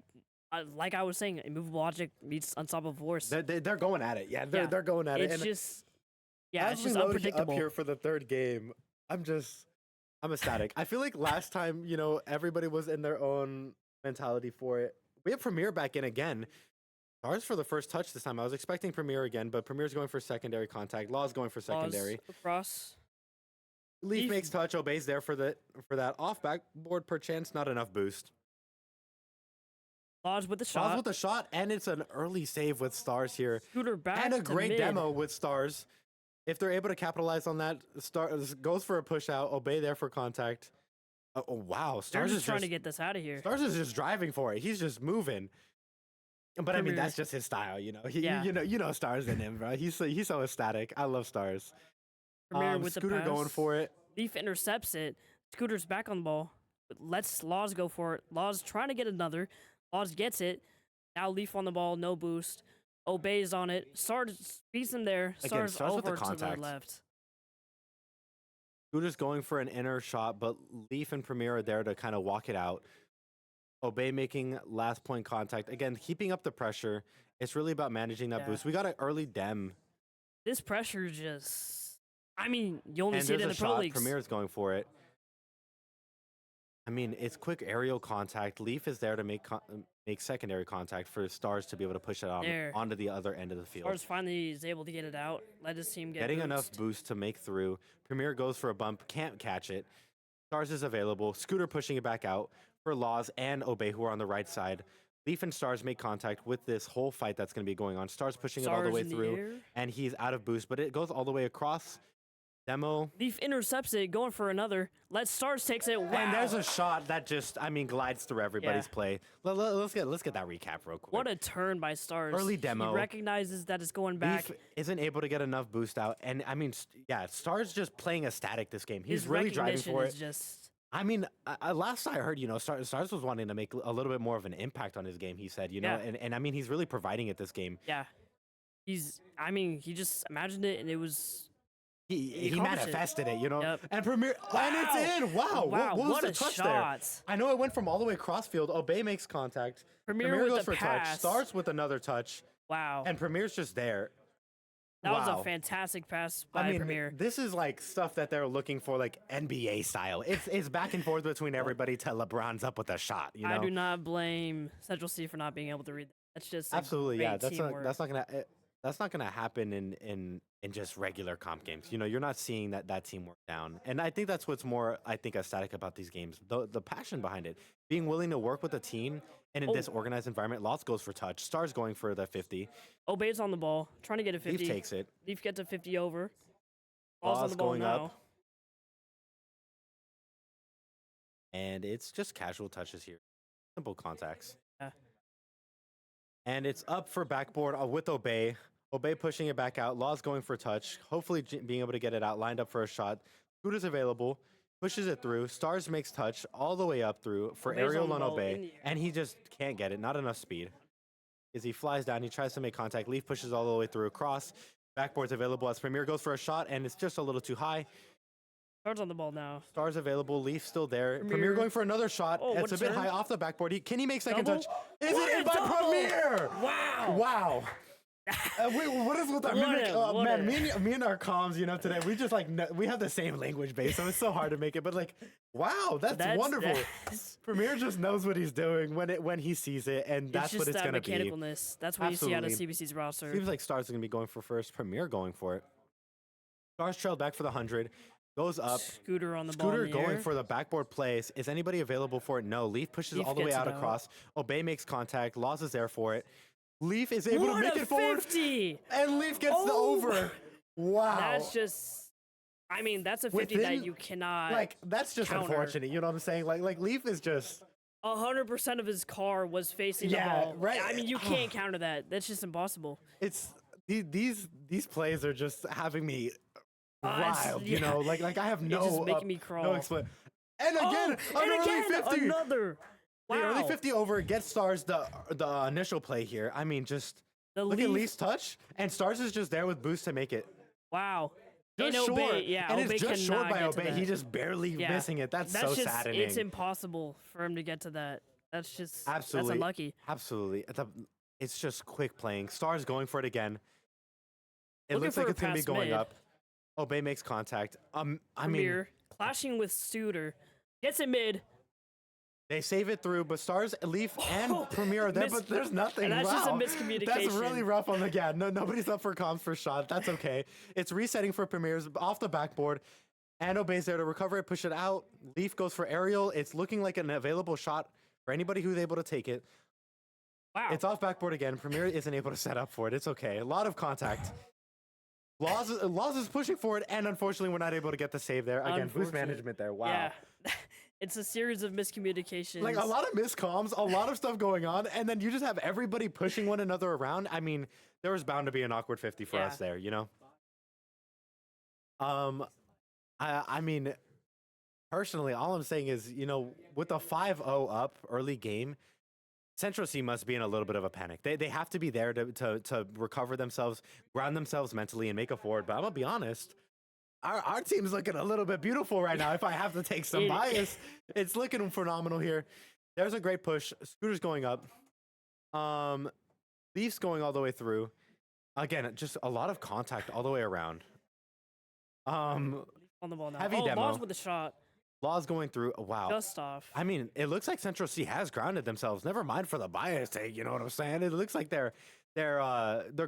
I was saying, immovable object meets unstoppable force. they're going at it. Yeah, they're going at it. It's And just, yeah, as it's we just load unpredictable. up here for the third game, I'm ecstatic. I feel like last time, everybody was in their own mentality for it. We have Premier back in again. Ours for the first touch this time. I was expecting Premier again, but Premier's going for secondary contact. Law's going for secondary. Pause across. Leaf Leaf- makes touch, Obeys there for that off backboard perchance, not enough boost. Lodge with the Law's shot. with the shot, and it's an early save with Stars here. Scooter back And a to great mid. demo with Stars. If they're able to capitalize on that, Stars goes for a push out, Obey there for contact. Oh, wow. They're Stars just is trying just to get this out of here. Stars is just driving for it. He's just moving. But I mean, Premier. that's just his style, you know. Yeah. You know Stars in him, bro. He's so ecstatic. I love Stars. Premier with the Scooter pass. going for it. Leaf intercepts it. Scooter's back on the ball. Lets Laws go for it. Laws trying to get another. Laws gets it. Now Leaf on the ball, no boost. Obeys on it. Stars beats him there. Again, Stars Stars with the over to the contact. left. Scooter's going for an inner shot, but Leaf and Premier are there to kind of walk it out. Obey making last point contact. Again, keeping up the pressure. It's really about managing that Yeah. boost. We got an early dem. This pressure just... I mean, you only And see it there's in a the pro shot. leagues. Premier's going for it. I mean, it's quick aerial contact. Leaf is there to make secondary contact for Stars to be able to push it onto the other end of the field. Stars finally is able to get it out. Let his team get Getting boost. enough boost to make through. Premier goes for a bump, can't catch it. Stars is available. Scooter pushing it back out for Laws and Obey, who are on the right side. Leaf and Stars make contact with this whole fight that's going to be going on. Stars pushing it all the Stars way in the through, air. and he's out of boost, but it goes all the way across. Demo. Leaf intercepts it, going for another. Stars takes it. Wow. And there's a shot that just, I mean, glides through everybody's play. Let's get that recap real quick. What a turn by Stars. Early demo. He recognizes that it's going back. Leaf isn't able to get enough boost out, and I mean, yeah, Stars just playing a static this game. He's His really driving recognition for is it. just... I mean, last I heard, you know, Stars was wanting to make a little bit more of an impact on his game. He said, you know, Yeah. and I mean, he's really providing it this game. Yeah. He just imagined it, and it was... He accomplished it. manifested it, you know. Yep. And Premier, and it's in. Wow, Wow, what was what the a touch shot. there? I know it went from all the way across field. Obey makes contact. Premier with goes the for a touch. pass. Starts with another touch, Wow. and Premier's just there. That was Wow. a fantastic pass by I mean, Premier. this is like stuff that they're looking for, like NBA style. It's back and forth between everybody till LeBron's up with a shot. You know, I do not blame Central C for not being able to read that. That's just absolutely, yeah. great teamwork. That's not gonna happen in just regular comp games. You know, you're not seeing that teamwork down, and I think that's what's more, I think, ecstatic about these games. The passion behind it, being willing to work with a team and in this organized environment. Lots goes for touch. Stars going for the 50. Obeys on the ball, trying to get a 50. Leaf takes it. Leaf gets a 50 over. Ball's on Laws the ball going now. up. And it's just casual touches here. Simple contacts. Yeah. And it's up for backboard with Obey. Obey pushing it back out. Laws going for touch. Hopefully being able to get it out. Lined up for a shot. Scooter's available. Pushes it through. Stars makes touch all the way up through for Obey's on Ariel the on ball in Obey. the air. And he just can't get it. Not enough speed. As he flies down, he tries to make contact. Leaf pushes all the way through across. Backboard's available as Premier goes for a shot, and it's just a little too high. Stars on the ball now. Stars available. Leaf still there. Premier, Premier going for another shot. Oh, It's what a a bit turn. high off the backboard. Can he make second Double? touch? Is What it a in by double! Premier? Wow. Wow. Wait, what is with that? What Man, a- me and our comms, you know, today we just like we have the same language base, so it's so hard to make it. But like, wow, that's wonderful. Premier just knows what he's doing when he sees it, and that's it's just what it's that gonna be. mechanicalness. That's what you see out of Absolutely. CBC's roster. Seems like Stars are gonna be going for first. Premier going for it. Stars trailed back for the 100. Goes up. Scooter on the ball. Scooter in the going air. for the backboard plays. Is anybody available for it? No. Leaf pushes Leaf all the way gets out it out. across. Obey makes contact. Laws is there for it. Leaf is able to What make a it forward. 50! And Leaf gets the Oh! over. Wow. That's just... I mean, that's a 50 Within, that you cannot... like, that's just counter. unfortunate. You know what I'm saying? Like Leaf is just... 100% of his car was facing Yeah, the ball. right. I mean, you can't counter that. That's just impossible. It's... These plays are just having me It's- riled, you know? Like I have no... It's just making me crawl. No explain. And again, Oh, an and early again, 50. another. The Wow. early 50 over gets Stars the initial play here. I mean, just... The Look at Leaf- Leaf's touch, and Stars is just there with boost to make it. Wow. Just And short, Obey, yeah, and Obey it's just short cannot by get to Obey. that. He just barely Yeah. missing it. That's so just, saddening. It's impossible for him to get to that. That's just... Absolutely. That's unlucky. Absolutely. It's just quick playing. Stars going for it again. It Looking looks like for a it's going to be pass going mid. up. Obey makes contact. I mean, Premier clashing with Scooter. Gets it mid. they save it through, but Stars, Leaf, and Premier are there, Miss- but there's nothing. and that's just a Wow. miscommunication. That's really rough on the yeah. Nobody's up for comms for shot. That's okay. It's resetting for Premier's off the backboard. And Obey's there to recover it, push it out. Leaf goes for aerial. It's looking like an available shot for anybody who's able to take it. Wow. It's off backboard again. Premier isn't able to set up for it. It's okay. A lot of contact. Laws is pushing for it, and unfortunately, we're not able to get the save there. Again, boost Unfortunate. management there. Wow. Yeah. it's a series of miscommunications. Like a lot of miscomms, a lot of stuff going on, and then you just have everybody pushing one another around. I mean, there was bound to be an awkward 50 for us there, you know? I mean, personally, all I'm saying is, you know, with a 5-0 up early game, Central C must be in a little bit of a panic. They have to be there to recover themselves, ground themselves mentally, and make a forward. But I'm gonna be honest, our team's looking a little bit beautiful right now. If I have to take some bias, it's looking phenomenal here. There's a great push. Scooter's going up. Leafs going all the way through. Again, just a lot of contact all the way around. On the ball now. Heavy demo. Laws with the shot. Laws going through. Wow. Just off. I mean, it looks like Central C has grounded themselves. Never mind for the bias take. You know what I'm saying? It looks like they're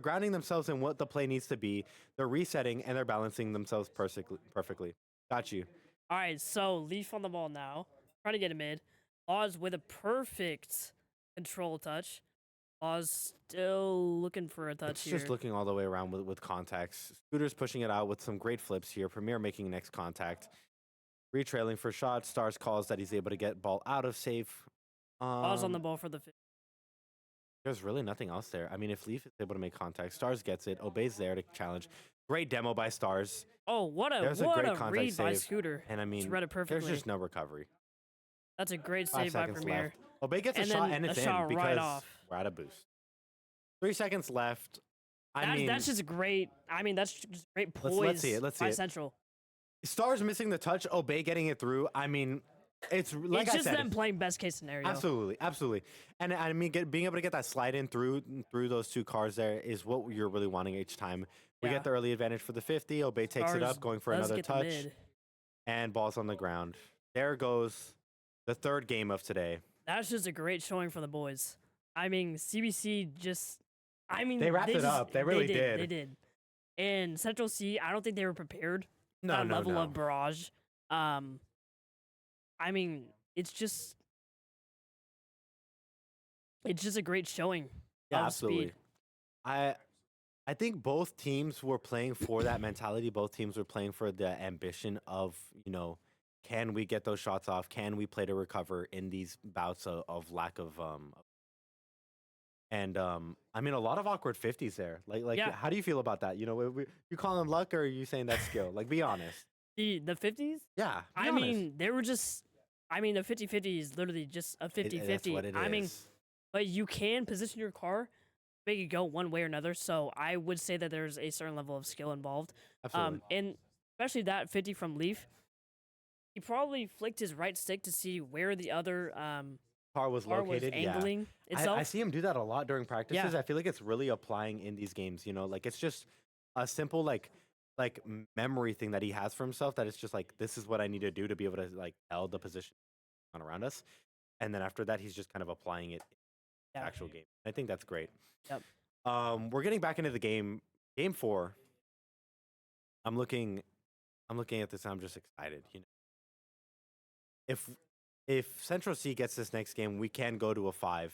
grounding themselves in what the play needs to be. They're resetting and they're balancing themselves perfectly. Got you. All right, so Leaf on the ball now, trying to get a mid. Laws with a perfect control touch. Laws still looking for a touch It's here. just looking all the way around with contacts. Scooter's pushing it out with some great flips here. Premier making next contact. Retrailing for shots. Stars calls that he's able to get ball out of safe. Laws on the ball for the 50. There's really nothing else there. I mean, if Leaf is able to make contact, Stars gets it. Obeys there to challenge. Great demo by Stars. Oh, what a read by Scooter. And I mean, just read it perfectly. there's just no recovery. That's a great 5 save by seconds Premier. left. Obey gets a And shot then and it's a in shot because right off. we're at a boost. 3 seconds left. That's just great. I mean, that's just great poise let's see it. Let's see by it. Central. Stars missing the touch. Obey getting it through. I mean, it's like It's I just said, them playing best case scenario. Absolutely. And I mean, being able to get that slide in through those two cars there is what you're really wanting each time. We get the early advantage for the 50. Obey takes it Stars up, going for does another get the touch, mid. and ball's on the ground. There goes the third game of today. That's just a great showing for the boys. I mean, CBC They wrapped it up. They really did. They did. And Central C, I don't think they were prepared for No, that no, level no. of barrage. I mean, it's just a great showing. Yeah, of absolutely. Speed. I think both teams were playing for that mentality. Both teams were playing for the ambition of, you know, can we get those shots off? Can we play to recover in these bouts of lack of I mean, a lot of awkward 50s there. Like, Yeah. how do you feel about that? You know, you call them luck, or are you saying that's skill? Like, be honest. The 50s? Yeah. Be I honest. mean, they were just. I mean, the 50-50 is literally just a 50-50. That's what it I mean, is. but you can position your car, make it go one way or another. So I would say that there's a certain level of skill involved. Absolutely. And especially that 50 from Leaf, he probably flicked his right stick to see where the other Car was car was located. angling itself. I see him do that a lot during practices. Yeah. I feel like it's really applying in these games. You know, like it's just a simple like memory thing that he has for himself. That it's just like, this is what I need to do to be able to like tell the position on around us, and then after that, he's just kind of applying it in the Yeah. actual game. I think that's great. Yep. We're getting back into the game. Game 4. I'm looking at this. And I'm just excited. You know, if Central C gets this next game, we can go to a 5.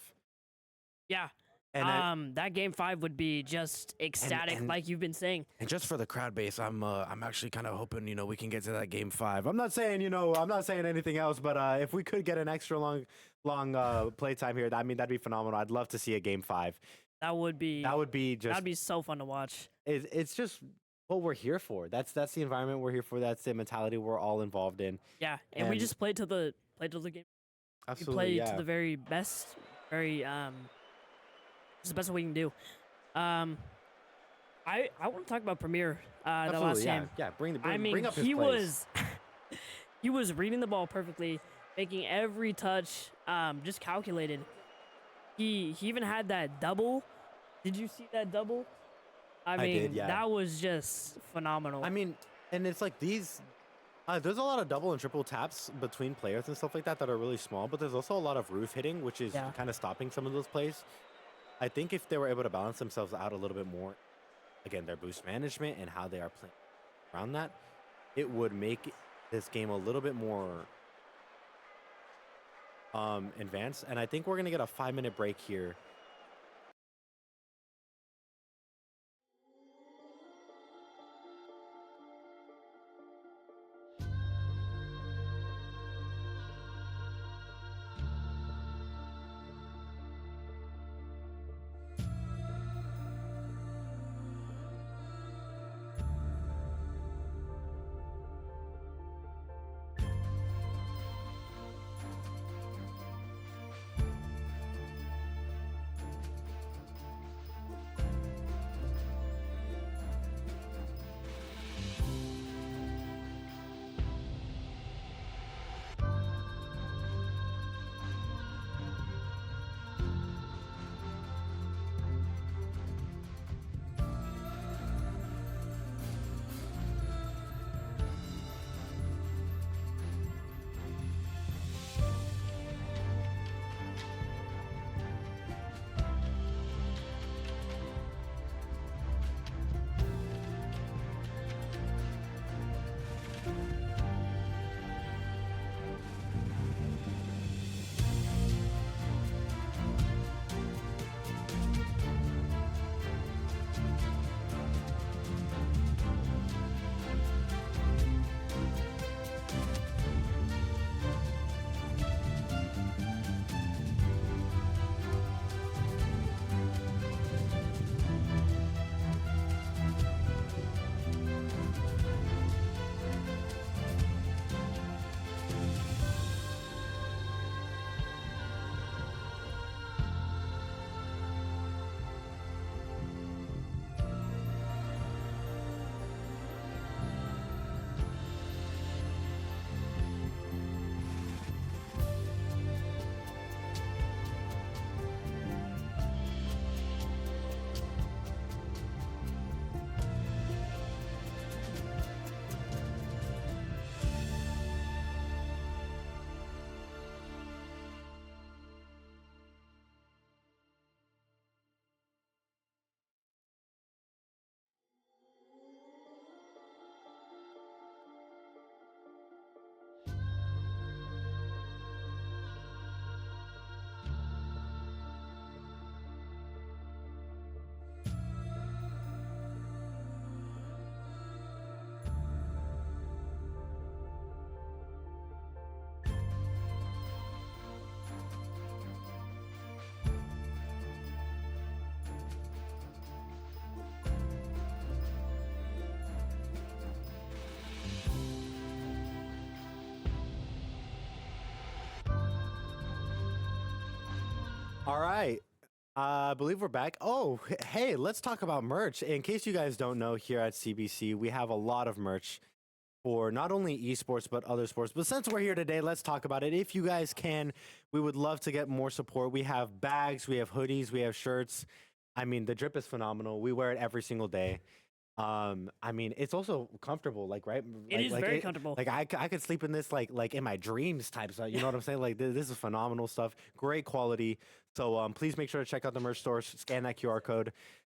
Yeah. And that game 5 would be just ecstatic, and- like you've been saying. And just for the crowd base, I'm actually kind of hoping, you know, we can get to that game 5. I'm not saying anything else, but if we could get an extra long play time here, I mean, that'd be phenomenal. I'd love to see a game 5. That would be That'd be so fun to watch. It's just what we're here for. That's the environment we're here for. That's the mentality we're all involved in. Yeah, and we And- just played till the game. Absolutely, We played yeah. to the very best, it's the best we can do. I want to talk about Premier the last Absolutely, yeah. game. Yeah, bring up his he plays. he was reading the ball perfectly, making every touch just calculated. He even had that double. Did you see that double? I mean, did, yeah. that was just phenomenal. I mean, and it's like these. There's a lot of double and triple taps between players and stuff like that are really small, but there's also a lot of roof hitting, which is Yeah. kind of stopping some of those plays. I think if they were able to balance themselves out a little bit more, again, their boost management and how they are playing around that, it would make this game a little bit more advanced. And I think we're going to get a 5-minute break here. All right. I believe we're back. Oh, hey, let's talk about merch. In case you guys don't know, here at CBC, we have a lot of merch for not only esports, but other sports. But since we're here today, let's talk about it. If you guys can, we would love to get more support. We have bags, we have hoodies, we have shirts. I mean, the drip is phenomenal. We wear it every single day. I mean, it's also comfortable, like, right? It is very comfortable. Like I could sleep in this like in my dreams type stuff. You know what I'm saying? Like this is phenomenal stuff. Great quality. So please make sure to check out the merch store, scan that QR code,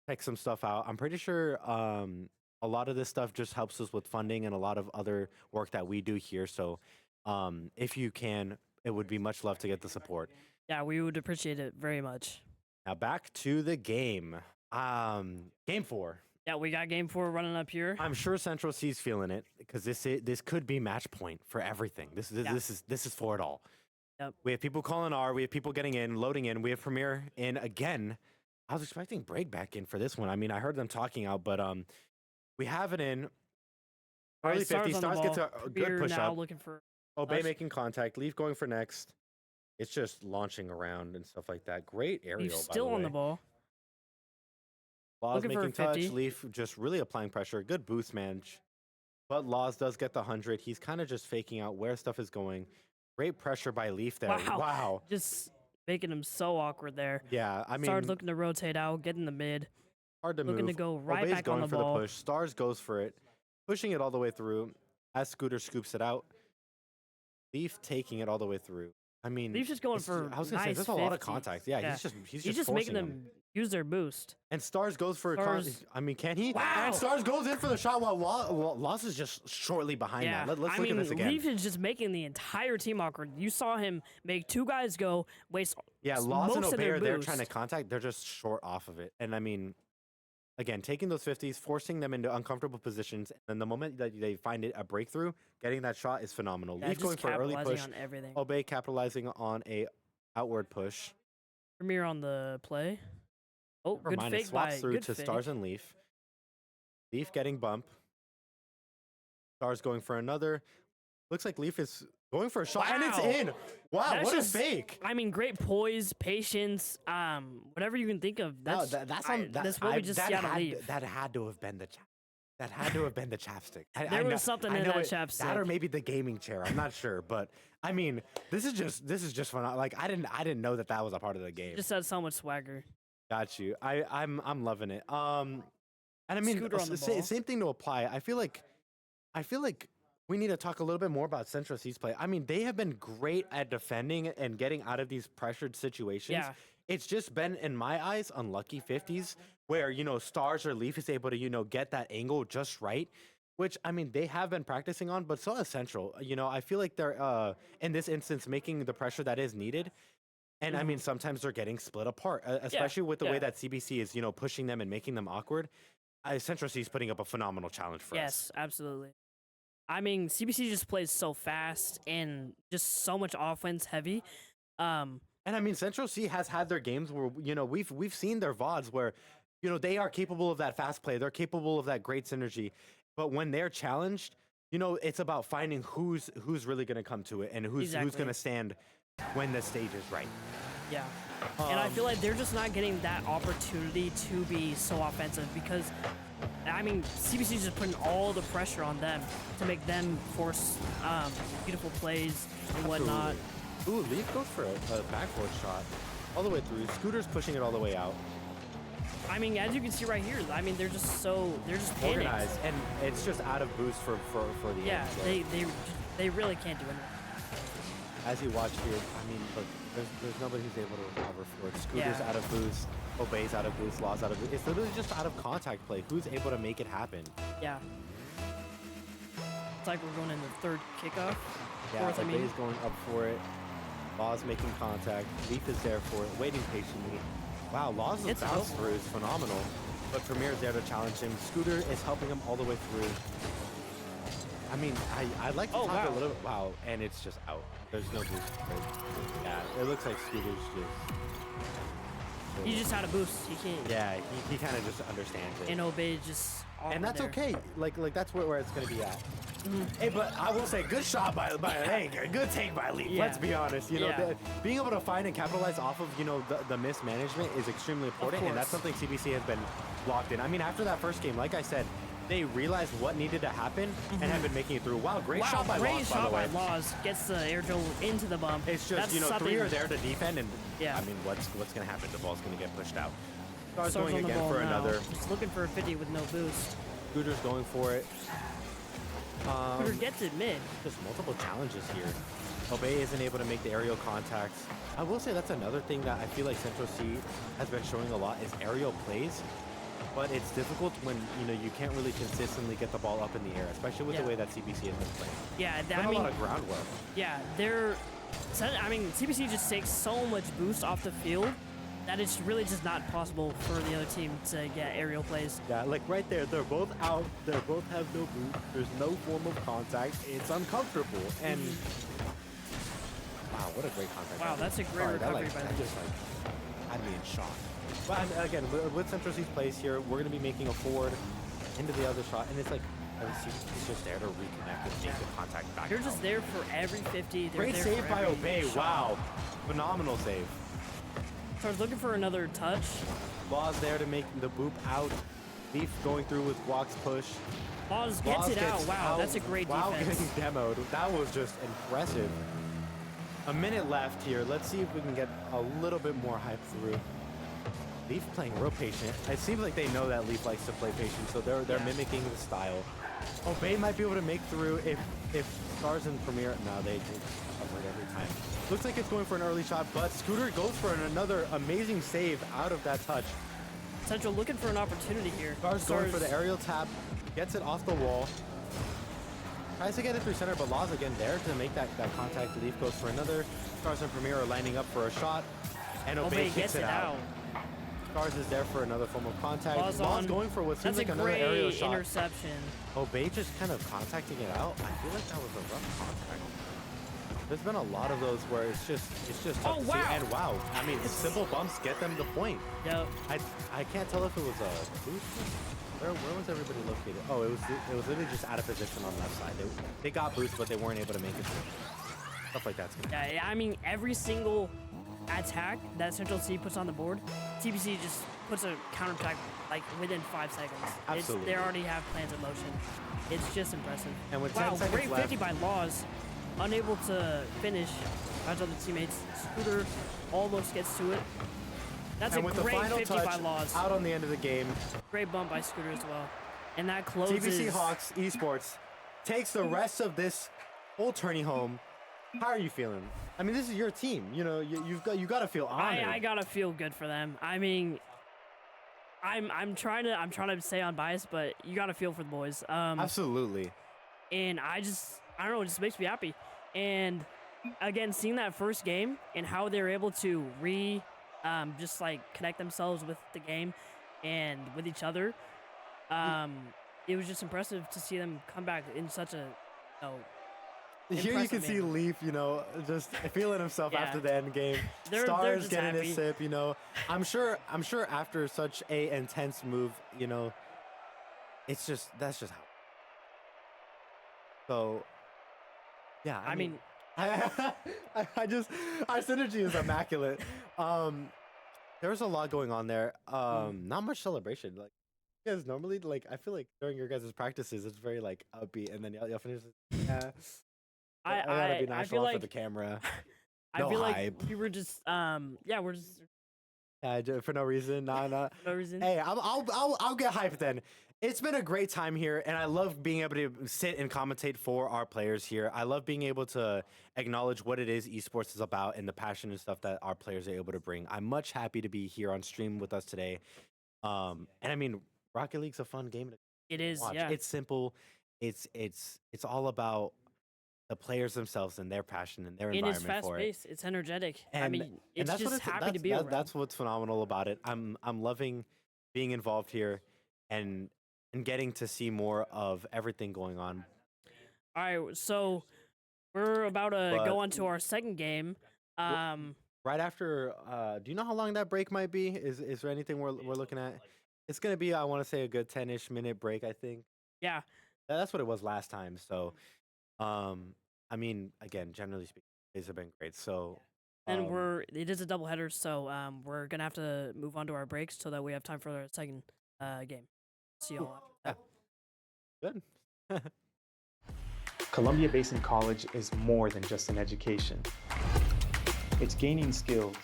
check some stuff out. I'm pretty sure a lot of this stuff just helps us with funding and a lot of other work that we do here. So if you can, it would be much love to get the support. Yeah, we would appreciate it very much. Now back to the game. Game 4. Yeah, we got game 4 running up here. I'm sure Central C's feeling it because this could be match point for everything. This is for it all. Yep. We have people calling R. We have people getting in, loading in. We have Premier in again. I was expecting Break back in for this one. I mean, I heard them talking out, but we have it in. Early 50. Stars gets a good push up. Looking for Obey making contact. Leaf going for next. It's just launching around and stuff like that. Great aerial. Leaf still on the ball. Laws Looking making for a touch. 50. Leaf just really applying pressure. Good boost manage. But Laws does get the 100. He's kind of just faking out where stuff is going. Great pressure by Leaf there. Wow. Just making him so awkward there. Yeah, I mean, Started looking to rotate out, get in the mid. hard to looking move. to go right Obey's back going on the for ball. the push. Stars goes for it, pushing it all the way through as Scooter scoops it out. Leaf taking it all the way through. I mean, Leaf's just going it's- for I was gonna say nice there's a lot of 50s. contact. Yeah, Yeah. he's He's just just making forcing them use their boost. And Stars goes for Stars- I mean, can he? Wow. And Stars goes in for the shot while Loss is just shortly behind Yeah, that. Let's I look mean, at this again. Leaf is just making the entire team awkward. You saw him make 2 guys go, waste Yeah, Laws and most of Obey their are there boost. trying to contact. They're just short off of it. And I mean, again, taking those 50s, forcing them into uncomfortable positions, and the moment that they find it a breakthrough, getting that shot is phenomenal. Yeah, Leaf just going for an early capitalizing push. on everything. Obey capitalizing on a outward push. Premier on the play. Oh, Never good mind, it fake swaps by through good to fake. Stars and Leaf. Leaf getting bump. Stars going for another. Looks like Leaf is going for a shot, and it's Wow. in. Wow, That's what just- a fake! I mean, great poise, patience, whatever you can think of. That's That's on. that's what we just see out of Leaf. That had to have been the. That had to have been the chapstick. There was something in that chapstick. That or maybe the gaming chair. I'm not sure, but I mean, this is just fun. Like I didn't know that was a part of the game. Just had so much swagger. Got you. I'm loving it. And I mean, Scooter on the ball. same thing to apply. I feel like we need to talk a little bit more about Central C's play. I mean, they have been great at defending and getting out of these pressured situations. Yeah. It's just been, in my eyes, unlucky 50s where, Stars or Leaf is able to, get that angle just right, which, I mean, they have been practicing on, but so has Central. I feel like they're, in this instance, making the pressure that is needed. And I mean, sometimes they're getting split apart, especially with the way that CBC is, pushing them and making them awkward. Central C is putting up a phenomenal challenge for us. Yes, absolutely. I mean, CBC just plays so fast and just so much offense heavy. And I mean, Central C has had their games where we've seen their VODs where they are capable of that fast play. They're capable of that great synergy. But when they're challenged, it's about finding who's really going to come to it and who's going to stand when the stage is right. Yeah. And I feel like they're just not getting that opportunity to be so offensive because, I mean, CBC is just putting all the pressure on them to make them force beautiful plays and whatnot. Ooh, Leaf goes for a backboard shot all the way through. Scooter's pushing it all the way out. I mean, as you can see right here, I mean, they're just panicked. Organized, and it's just out of boost for the Yeah, end. they really can't do anything. As you watch here, I mean, look, there's nobody who's able to recover for it. Scooter's out of boost, Obey's out of boost, Law's out of boost. It's literally just out of contact play. Who's able to make it happen? Yeah. It's like we're going into third kickoff. Yeah, Fourth, I mean. Obey's going up for it. Law's making contact. Leaf is there for it, waiting patiently. Wow, Law's It's bounce over. through is phenomenal. But Premier's there to challenge him. Scooter is helping him all the way through. I mean, I'd like to talk wow. a little bit. Wow, and it's just out. There's no boost. Yeah, it looks like Scooter's just. He just had a boost. He can't. Yeah, he kind of just understands it. And Obey just. And that's there. okay. Like that's where it's gonna be at. Hey, but I will say, good shot by hey, good take by Leaf. Yeah. Let's be honest. You know, Yeah. being able to find and capitalize off of the mismanagement is extremely important, and that's course. something CBC has been locked in. I mean, after that first game, like I said, they realized what needed to happen and have been making it through. Wow, great shot by great Laws, shot by the way. Laws. Gets the air dribble into the bump. It's just, That's you know, something- 3 are there to defend, and Yeah. I mean, what's going to happen? The ball's going to get pushed out. Stars Stars going on the again ball for now. another. Just looking for a 50 with no boost. Scooter's going for it. Scooter gets it mid. Just multiple challenges here. Obey isn't able to make the aerial contacts. I will say that's another thing that I feel like Central C has been showing a lot is aerial plays. But it's difficult when, you know, you can't really consistently get the ball up in the air, especially with the way that CBC has been playing. Yeah, There's I a mean, lot of groundwork. yeah, I mean, CBC just takes so much boost off the field that it's really just not possible for the other team to get aerial plays. Yeah, like right there, they're both out. They both have no boot. There's no form of contact. It's uncomfortable. And wow, what a great contact. Wow, that's a great recovery by that them. just had me in shock. But again, with Central C's plays here, we're going to be making a forward into the other shot, and it's like he's just there to reconnect and make the contact back. You're just there for every 50. They're Great there save for by every Obey. shot. Wow, phenomenal save. So I was looking for another touch. Laws there to make the boop out. Leaf going through with Walk's push. Laws gets it out. Wow, that's a great defense. Getting demoed. That was just impressive. A minute left here. Let's see if we can get a little bit more hype through. Leaf playing real patient. It seems like they know that Leaf likes to play patient, so they're mimicking the style. Obey might be able to make through if Stars and Premier. No, they cover it every time. Looks like it's going for an early shot, but Scooter goes for another amazing save out of that touch. Central looking for an opportunity here. Stars going for the aerial tap, gets it off the wall. Tries to get it through center, but Laws again there to make that contact. Leaf goes for another. Stars and Premier are lining up for a shot, and Obey gets it out. Stars is there for another form of contact. Laws going for what seems That's like a another great aerial shot. interception. Obey just kind of contacting it out. I feel like that was a rough contact. There's been a lot of those where it's just tough to see. And wow, I mean, simple bumps get them the point. Yep. I can't tell if it was a boost. Where was everybody located? Oh, it was literally just out of position on left side. They got boost, but they weren't able to make it through. Stuff like that's gonna Yeah, I mean, every single attack that Central C puts on the board, TBC just puts a counterattack like within 5 seconds. Absolutely. They already have plans in motion. It's just impressive. And with wow, 10 seconds great left, 50 by Laws. Unable to finish as other teammates. Scooter almost gets to it. That's and a with the great final 50 touch by Laws. out on the end of the game, Great bump by Scooter as well. And that closes. TBC Hawks Esports takes the rest of this whole tourney home. How are you feeling? I mean, this is your team. You know, you got to feel honored. I gotta feel good for them. I mean, I'm trying to stay unbiased, but you gotta feel for the boys. Absolutely. And I don't know, it just makes me happy. And again, seeing that first game and how they're able to just like connect themselves with the game and with each other, it was just impressive to see them come back in such a, Here you can impressive see manner. Leaf, you know, just feeling himself Yeah. after the end game. They're Stars just getting happy. his sip, you know. I'm sure after such a intense move, you know, that's just how. So, yeah. I mean, I just our synergy is immaculate. There's a lot going on there. Not much celebration. Like, you guys normally like. I feel like during your guys' practices, it's very like upbeat, and then y'all finish. Yeah. I gotta be I nonchalant feel like for the camera. I No feel like hype. we were just we're just For no reason. Nah. for no reason. Hey, I'll get hyped then. It's been a great time here, and I love being able to sit and commentate for our players here. I love being able to acknowledge what it is esports is about and the passion and stuff that our players are able to bring. I'm much happy to be here on stream with us today. And I mean, Rocket League's a fun game to It is, watch. yeah. It's simple. It's all about the players themselves and their passion and their And it's environment fast for it. paced. It's energetic. I And- mean, And it's that's just what happy to be that- around. That's what's phenomenal about it. I'm loving being involved here and getting to see more of everything going on. All right, so we're about to But- go on to our second game. Right after, do you know how long that break might be? Is there anything we're looking at? It's gonna be, I want to say, a good 10-ish minute break, I think. Yeah. That's what it was last time. So, I mean, again, generally speaking, these have been great. So, And um, it is a doubleheader, so we're gonna have to move on to our breaks so that we have time for our second game. See y'all after yeah, that. good. Columbia Basin College is more than just an education. It's gaining skills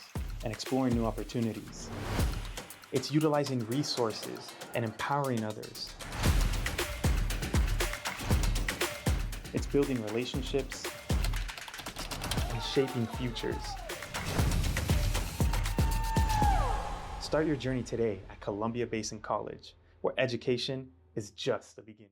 and exploring new opportunities. It's utilizing resources and empowering others. It's building relationships and shaping futures. Start your journey today at Columbia Basin College, where education is just the beginning.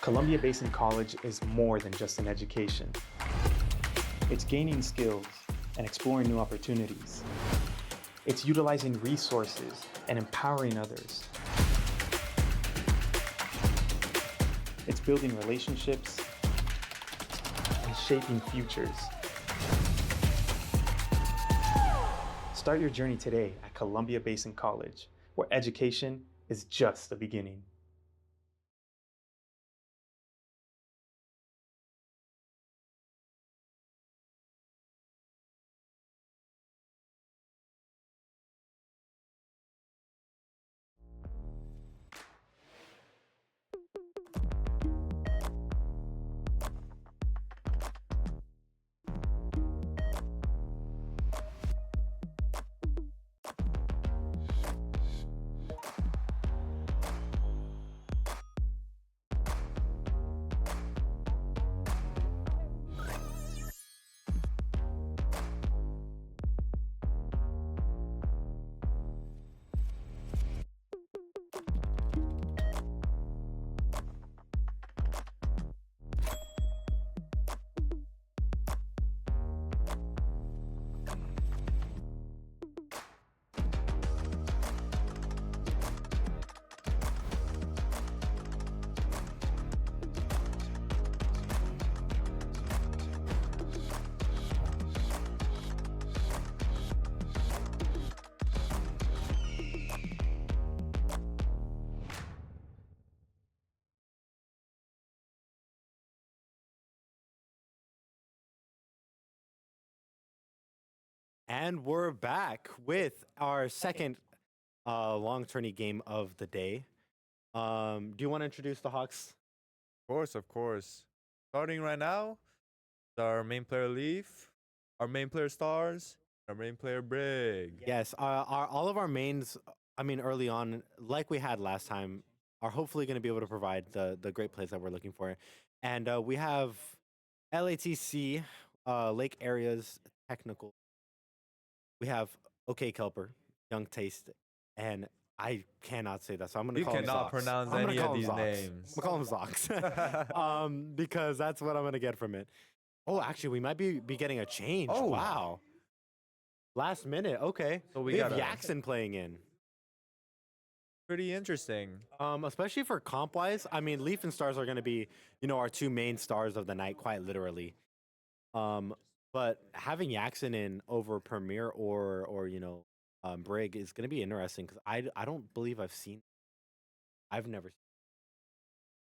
Columbia Basin College is more than just an education. It's gaining skills and exploring new opportunities. It's utilizing resources and empowering others. It's building relationships and shaping futures. Start your journey today at Columbia Basin College, where education is just the beginning. And we're back with our second long tourney game of the day. Do you want to introduce the Hawks? Of course. Starting right now, our main player Leaf, our main player Stars, our main player Brig. Yes, all of our mains, I mean, early on, like we had last time, are hopefully going to be able to provide the great plays that we're looking for. And we have LATC, Lake Areas Technical. We have OK Kelper, Young Taste, and I cannot say that, so I'm going to You call him cannot Zox. pronounce I'm gonna any call of him these Zox. names. I'm going to call him Zox. Because that's what I'm going to get from it. Oh, actually, we might be getting a change. Oh. Wow. Last minute. Okay. So we have Yaxon playing in. Pretty interesting. Especially for comp-wise. I mean, Leaf and Stars are going to be, our two main stars of the night, quite literally. But having Yaxon in over Premier or Brig is going to be interesting because I don't believe I've never seen.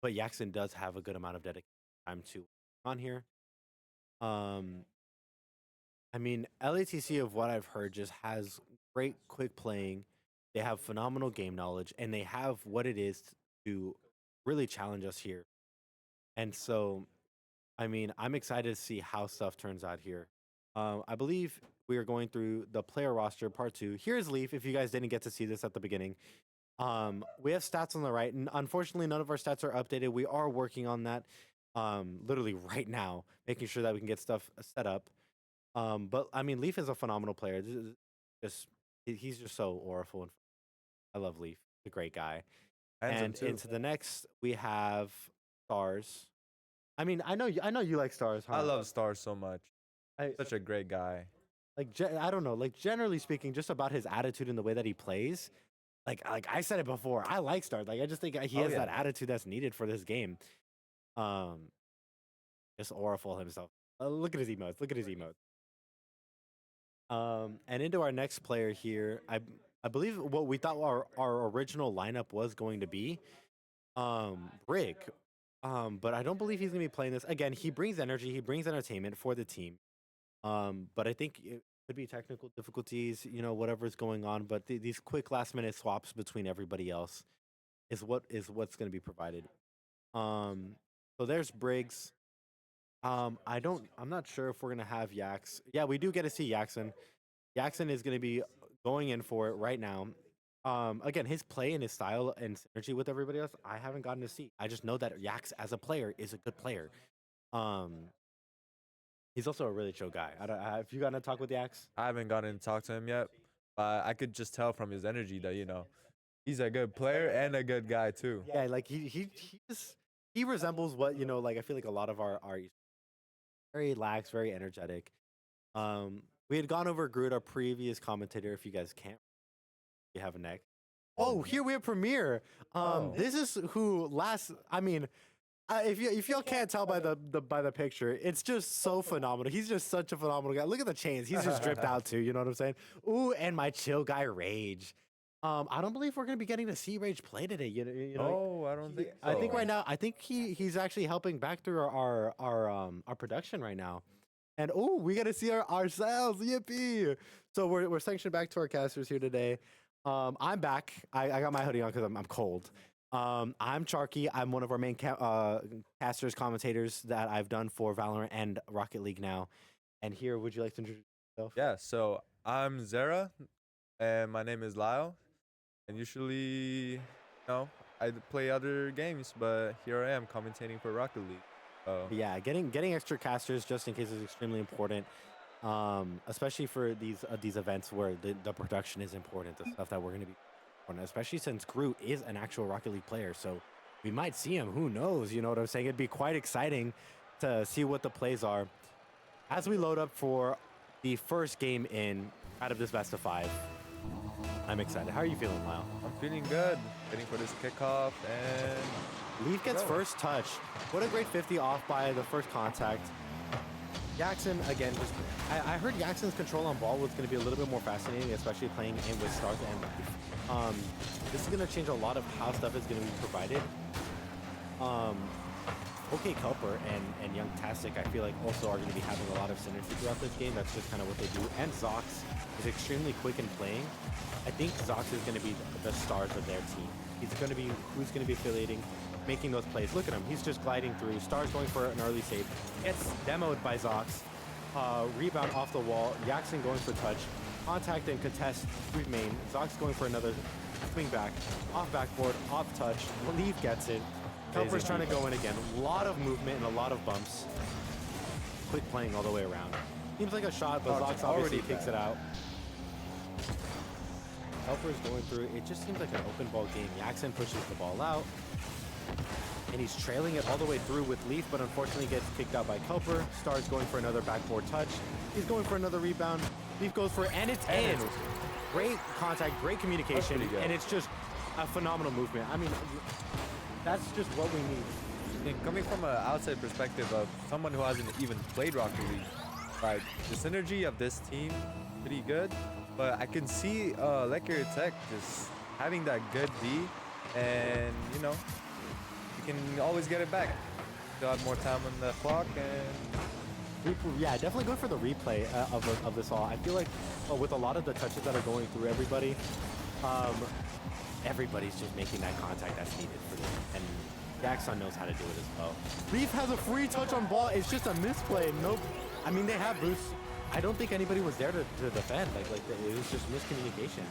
But Yaxon does have a good amount of dedicated time to on here. I mean, LATC, of what I've heard, just has great quick playing. They have phenomenal game knowledge, and they have what it is to really challenge us here. And so, I mean, I'm excited to see how stuff turns out here. I believe we are going through the player roster part 2. Here's Leaf, if you guys didn't get to see this at the beginning. We have stats on the right, and unfortunately, none of our stats are updated. We are working on that literally right now, making sure that we can get stuff set up. But I mean, Leaf is a phenomenal player. He's just so auriful, and I love Leaf. He's a great guy. And into the next, we have Stars. I mean, I know you like Stars, huh? I love Stars so much. Such a great guy. I don't know. Like, generally speaking, just about his attitude and the way that he plays. Like I said it before, I like Stars. Like, I just think he has that attitude that's needed for this game. Just auriful himself. Look at his emotes. Look at his emotes. And into our next player here, I believe what we thought our original lineup was going to be, Brig. But I don't believe he's gonna be playing this again. He brings energy, he brings entertainment for the team. But I think it could be technical difficulties, whatever's going on. But these quick last minute swaps between everybody else is what's gonna be provided. So there's Briggs. I'm not sure if we're gonna have Yax. Yeah, we do get to see Yaxon. Yaxon is gonna be going in for it right now. Again, his play and his style and synergy with everybody else, I haven't gotten to see. I just know that Yax as a player is a good player. He's also a really chill guy. Have you gotten to talk with Yax? I haven't gotten to talk to him yet, but I could just tell from his energy that he's a good player and a good guy too. Yeah, like he just he resembles what, like I feel like a lot of our very lax, very energetic. We had gone over Groot, our previous commentator. If you guys can't, you have a neck. Oh, here we have Premier. Oh. This is who last. I mean, if y'all can't tell by the picture, it's just so phenomenal. He's just such a phenomenal guy. Look at the chains. He's just dripped out too. You know what I'm saying? Ooh, and my chill guy Rage. I don't believe we're gonna be getting to see Rage play today. You know. Oh, I don't think so. I think right now, I think he's actually helping back through our production right now. And oh, we got to see ourselves. Yippee! So we're sanctioned back to our casters here today. I'm back. I got my hoodie on because I'm cold. I'm Charky. I'm one of our main casters, commentators that I've done for Valorant and Rocket League now. And here, would you like to introduce yourself? Yeah, so I'm Zara, and my name is Lyle. And usually, I play other games, but here I am commentating for Rocket League. Yeah, getting extra casters just in case is extremely important. Especially for these events where the production is important, the stuff that we're going to be important, especially since Groot is an actual Rocket League player. So we might see him. Who knows? You know what I'm saying? It'd be quite exciting to see what the plays are as we load up for the first game out of this best of 5. I'm excited. How are you feeling, Lyle? I'm feeling good. Waiting for this kickoff, and Leaf gets first touch. What a great 50 off by the first contact. Jackson, again, I heard Jackson's control on ball was going to be a little bit more fascinating, especially playing in with Stars and Leaf. This is going to change a lot of how stuff is going to be provided. OK Culper and Young Tastic, I feel like, also are going to be having a lot of synergy throughout this game. That's just kind of what they do. And Zox is extremely quick in playing. I think Zox is going to be the stars of their team. He's going to be who's going to be affiliating, making those plays. Look at him. He's just gliding through. Stars going for an early save. Gets demoed by Zox. Rebound off the wall. Jackson going for touch. Contact and contest through main. Zox going for another swing back. Off backboard. Off touch. Leaf gets it. Kelper's trying to go in again. A lot of movement and a lot of bumps. Quick playing all the way around. Seems like a shot, but Zox obviously kicks it out. Helper's going through. It just seems like an open ball game. Jackson pushes the ball out. And he's trailing it all the way through with Leaf, but unfortunately gets kicked out by Kelper. Stars going for another backboard touch. He's going for another rebound. Leaf goes for it, and it's in. Great contact, great communication, and it's just a phenomenal movement. I mean, that's just what we need. And coming from an outside perspective of someone who hasn't even played Rocket League, like the synergy of this team, pretty good. But I can see Lecker Tech just having that good D, and you can always get it back. Still have more time on the clock, and yeah, definitely go for the replay of this all. I feel like with a lot of the touches that are going through everybody, everybody's just making that contact that's needed for them, and Jackson knows how to do it as well. Leaf has a free touch on ball. It's just a misplay. Nope. I mean, they have boosts. I don't think anybody was there to defend. It was just miscommunication.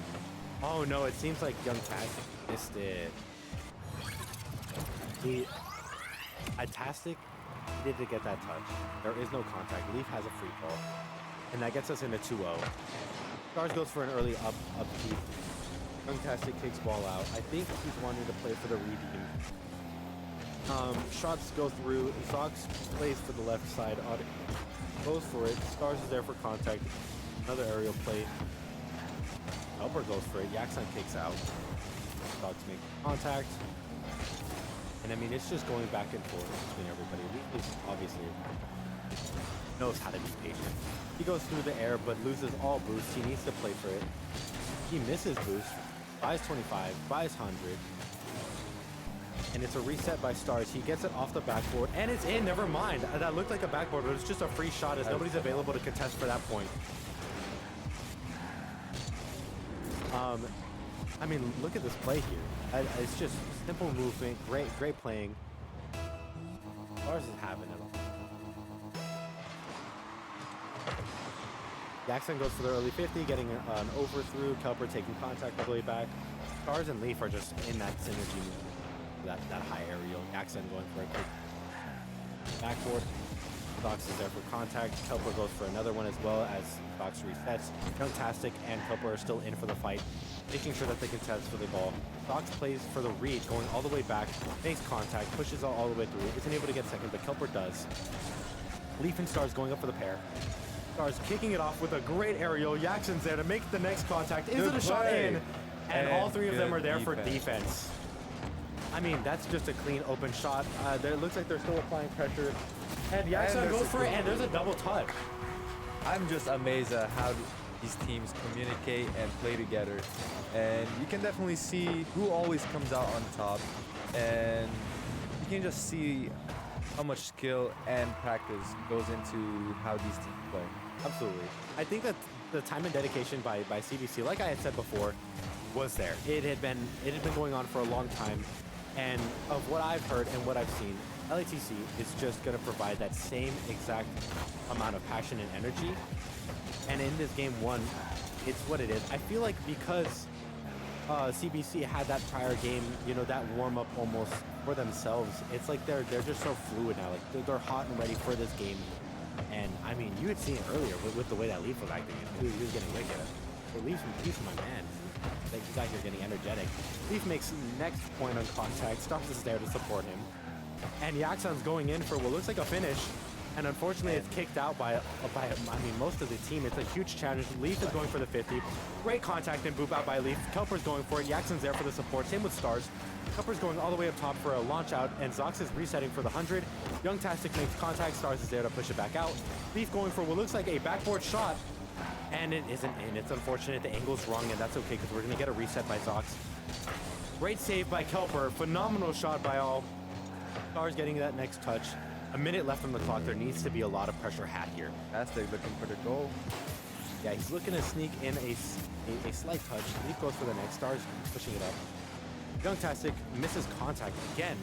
Oh no, it seems like Young Tastic missed it. Tastic needed to get that touch. There is no contact. Leaf has a free fall. And that gets us into 2-0. Stars goes for an early up peak. Young Tastic kicks ball out. I think he's wanting to play for the redeem. Shots go through. Zox plays for the left side. Goes for it. Stars is there for contact. Another aerial play. Elber goes for it. Jackson kicks out. Zox makes contact. And I mean, it's just going back and forth between everybody. Leaf obviously knows how to be patient. He goes through the air, but loses all boosts. He needs to play for it. He misses boost. Buys 25. Buys 100. And it's a reset by Stars. He gets it off the backboard, and it's in. Never mind. That looked like a backboard, but it's just a free shot as nobody's available to contest for that point. I mean, look at this play here. It's just simple movement, great playing. Stars is having it all. Jackson goes for the early 50, getting an overthrough. Kelper taking contact all the way back. Stars and Leaf are just in that synergy movement. That high aerial. Jackson going for a quick backboard. Zox is there for contact. Kelper goes for another one as well as Zox resets. Youngtastic and Kelper are still in for the fight, making sure that they can test for the ball. Zox plays for the read, going all the way back, makes contact, pushes all the way through. Isn't able to get second, but Kelper does. Leaf and Stars going up for the pair. Stars kicking it off with a great aerial. Jackson's there to make the next contact. Is Good it a shot play. in? And all three of them good are there for defense. I mean, that's just a clean open shot. It looks like they're still applying pressure. And Jackson there's goes a for it, good and there's a double touch. I'm just amazed at how these teams communicate and play together. And you can definitely see who always comes out on top. And you can just see how much skill and practice goes into how these teams play. Absolutely. I think that the time and dedication by CBC, like I had said before, was there. It had been going on for a long time. And of what I've heard and what I've seen, LATC is just going to provide that same exact amount of passion and energy. And in this game one, it's what it is. I feel like because CBC had that prior game, you know, that warm up almost for themselves, it's like they're just so fluid now. Like they're hot and ready for this game. And I mean, you had seen it earlier with the way that Leaf was acting. He was getting wicked. So Leaf's my man. Like he's out here getting energetic. Leaf makes next point on contact. Stars is there to support him. And Yaxon's going in for what looks like a finish. And unfortunately, it's kicked out by most of the team. It's a huge challenge. Leaf is going for the 50. Great contact and boop out by Leaf. Kelper's going for it. Yaxon's there for the support. Same with Stars. Kelper's going all the way up top for a launch out, and Zox is resetting for the 100. Youngtastic makes contact. Stars is there to push it back out. Leaf going for what looks like a backboard shot, and it isn't in. It's unfortunate. The angle's wrong, and that's okay because we're going to get a reset by Zox. Great save by Kelper. Phenomenal shot by all. Stars getting that next touch. A minute left on the clock. There needs to be a lot of pressure had here. Fantastic, looking for the goal. Yeah, he's looking to sneak in a slight touch. Leaf goes for the next. Stars pushing it up. Youngtastic misses contact again.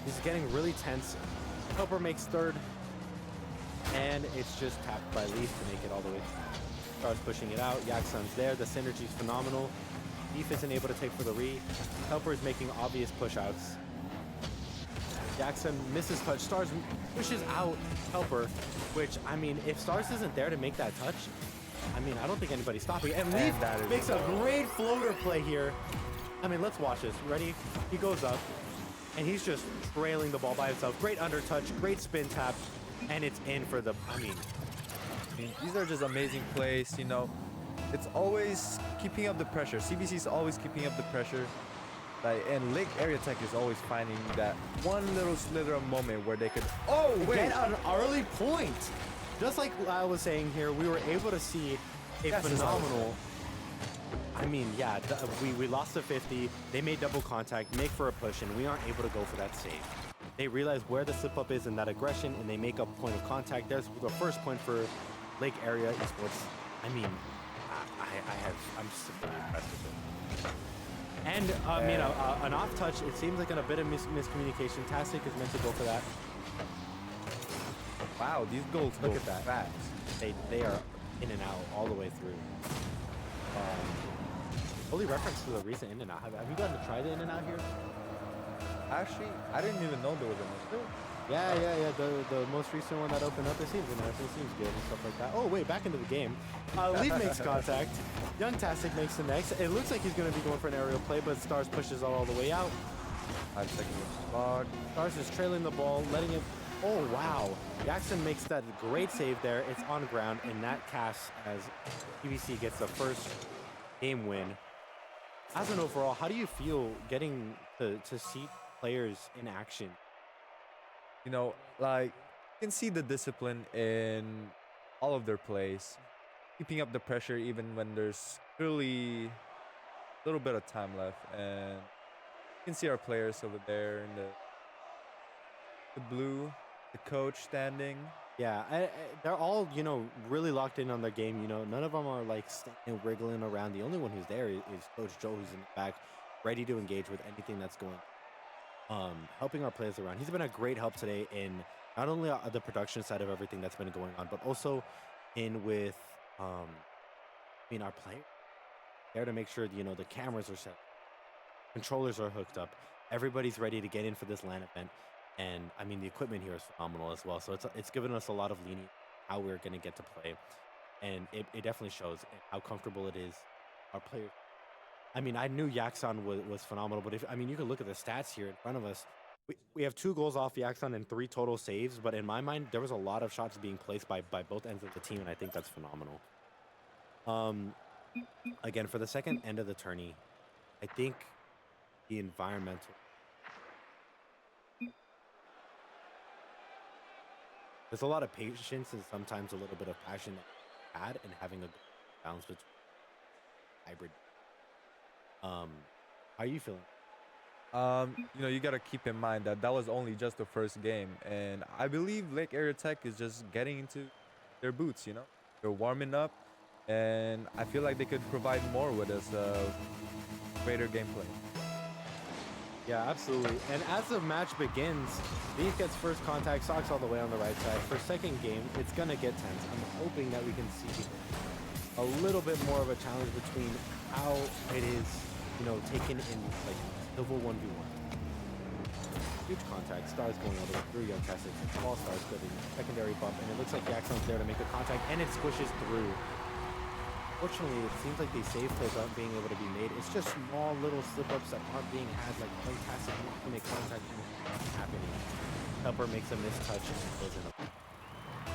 He's getting really tense. Kelper makes third. And it's just tapped by Leaf to make it all the way. Stars pushing it out. Yaxon's there. The synergy's phenomenal. Leaf isn't able to take for the re. Kelper is making obvious push-outs. Jackson misses touch. Stars pushes out Kelper, which, I mean, if Stars isn't there to make that touch, I mean, I don't think anybody's stopping. And Leaf makes a great floater play here. I mean, let's watch this. Ready? He goes up, and he's just trailing the ball by himself. Great under touch, great spin tap, and it's in for the, I mean, These are just amazing plays, you know. It's always keeping up the pressure. CBC is always keeping up the pressure. And Lake Area Tech is always finding that one little slither of moment where they could, oh, wait. Get an early point. Just like I was saying here, we were able to see a phenomenal. I mean, yeah, we lost the 50. They made double contact, make for a push, and we aren't able to go for that save. They realize where the slip up is in that aggression, and they make a point of contact. There's the first point for Lake Area Esports. I mean, I'm super impressed with it. And I mean, an off touch. It seems like a bit of miscommunication. Tastic is meant to go for that. Wow, these goals Look go at that. fast. They are in and out all the way through. Only reference to the recent in and out. Have you gotten to try the in and out here? Actually, I didn't even know there was a Yeah. The most recent one that opened up, it seems nice. It seems good and stuff like that. Oh wait, back into the game. Leaf makes contact. Youngtastic makes the next. It looks like he's going to be going for an aerial play, but Stars pushes all the way out. 5 seconds log. Stars is trailing the ball, letting it. Oh wow! Jackson makes that great save there. It's on ground, and that casts as PBC gets the first game win. As an overall, how do you feel getting to see players in action? You know, like, you can see the discipline in all of their plays. Keeping up the pressure even when there's really a little bit of time left. And you can see our players over there in the blue, the coach standing. Yeah, they're all, you know, really locked in on their game. You know, none of them are like standing, wriggling around. The only one who's there is Coach Joe, who's in the back, ready to engage with anything that's going on. Helping our players around. He's been a great help today in not only the production side of everything that's been going on, but also in with, I mean, our players there to make sure, you know, the cameras are set, controllers are hooked up, everybody's ready to get in for this LAN event. And I mean, the equipment here is phenomenal as well. So it's given us a lot of leaning how we're going to get to play. And it definitely shows how comfortable it is. Our players. I mean, I knew Yaxon was phenomenal, but if I mean, you can look at the stats here in front of us. We have 2 goals off Yaxon and 3 total saves, but in my mind, there was a lot of shots being placed by both ends of the team, and I think that's phenomenal. Um, Again, for the second end of the tourney, I think the environmental. There's a lot of patience and sometimes a little bit of passion that you had, and having a good balance between hybrid. Um, how are you feeling? You gotta keep in mind that that was only just the first game, and I believe Lake Area Tech is just getting into their boots. They're warming up, and I feel like they could provide more with us, greater gameplay. Yeah, absolutely. And as the match begins, Leaf gets first contact, Sox all the way on the right side. For second game, it's gonna get tense. I'm hoping that we can see a little bit more of a challenge between how it is, taken in like civil 1v1. Huge contact, Stars going all the way through Young Tastic. All Stars getting secondary bump, and it looks like Jackson's there to make the contact, and it squishes through. Fortunately, it seems like these save plays aren't being able to be made. It's just small little slip-ups that aren't being had, like fantastic to make contact happening. Helper makes a mistouch and goes in.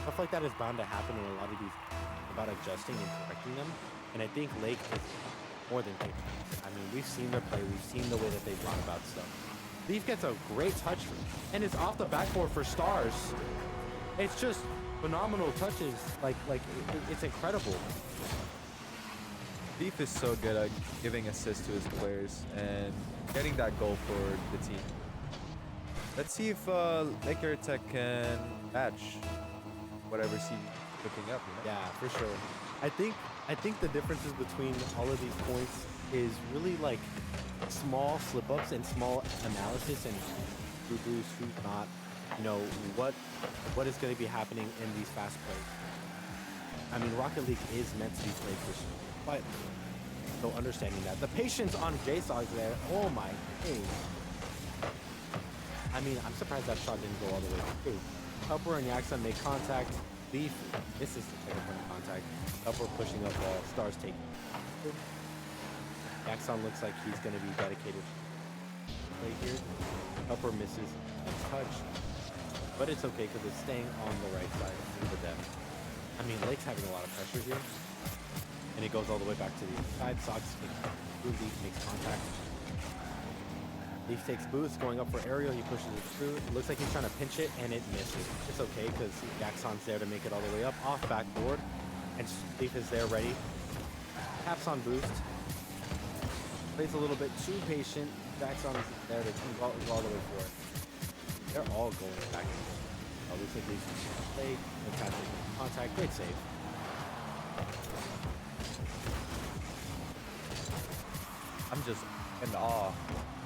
Stuff like that is bound to happen in a lot of these, about adjusting and correcting them. And I think Lake is more than capable. I mean, we've seen their play. We've seen the way that they've gone about stuff. Leaf gets a great touch, and it's off the backboard for Stars. It's just phenomenal touches. It's incredible. Leaf is so good at giving assists to his players and getting that goal for the team. Let's see if Lake Area Tech can match whatever CB picking up. Yeah, for sure. I think the differences between all of these points is really like small slip-ups and small analysis and who's not, what is going to be happening in these fast plays. I mean, Rocket League is meant to be played for sure. But so understanding that the patience on JSOG there, oh my days. I mean, I'm surprised that shot didn't go all the way through. Helper and Yaxon make contact. Leaf, this is the second point of contact. Helper pushing up ball. Stars taking. Yaxon looks like he's going to be dedicated right here. Helper misses a touch, but it's okay because it's staying on the right side of the depth. I mean, Lake's having a lot of pressure here. And he goes all the way back to the inside. Sox Leaf makes contact. Leaf takes boost, going up for aerial. He pushes it through. It looks like he's trying to pinch it, and it misses. It's okay because Yaxon's there to make it all the way up. Off backboard. And Leaf is there ready. Taps on boost. Plays a little bit too patient. Yaxon's there to go all the way for it. They're all going back. Looks like Leaf's play. Fantastic contact. Great save. I'm just in awe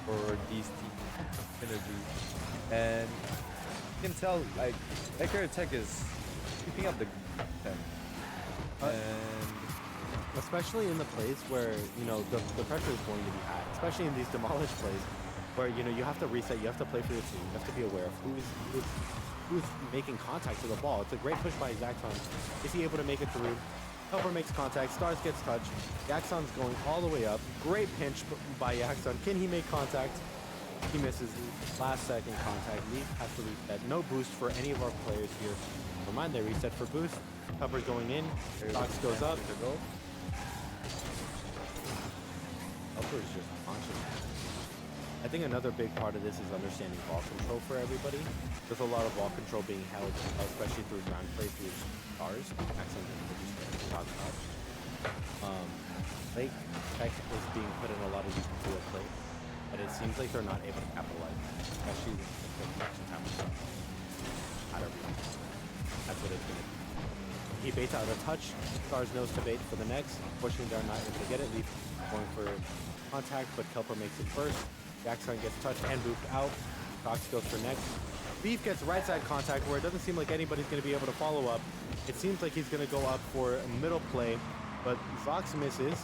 for these team synergies, and you can tell like Lake Area Tech is keeping up the tempo, and especially in the plays where the pressure is going to be high, especially in these demolish plays where you have to reset, you have to play for your team, you have to be aware of who's making contact to the ball. It's a great push by Yaxon. Is he able to make it through? Helper makes contact. Stars gets touched. Yaxon's going all the way up. Great pinch by Yaxon. Can he make contact? He misses. Last second contact. Leaf has to reset. No boost for any of our players here. Never mind, they reset for boost. Helper's going in. Sox goes up. Helper is just conscious. I think another big part of this is understanding ball control for everybody. There's a lot of ball control being held, especially through ground play through Stars. Lake Tech is being put in a lot of these field plays, but it seems like they're not able to capitalize, especially with the connection time. I don't know. That's what it's gonna be. He baits out a touch. Stars knows to bait for the next. Unfortunately, they're not able to get it. Leaf going for contact, but Kelper makes it first. Jackson gets touched and booped out. Cox goes for next. Leaf gets right side contact where it doesn't seem like anybody's going to be able to follow up. It seems like he's going to go up for a middle play, but Zox misses.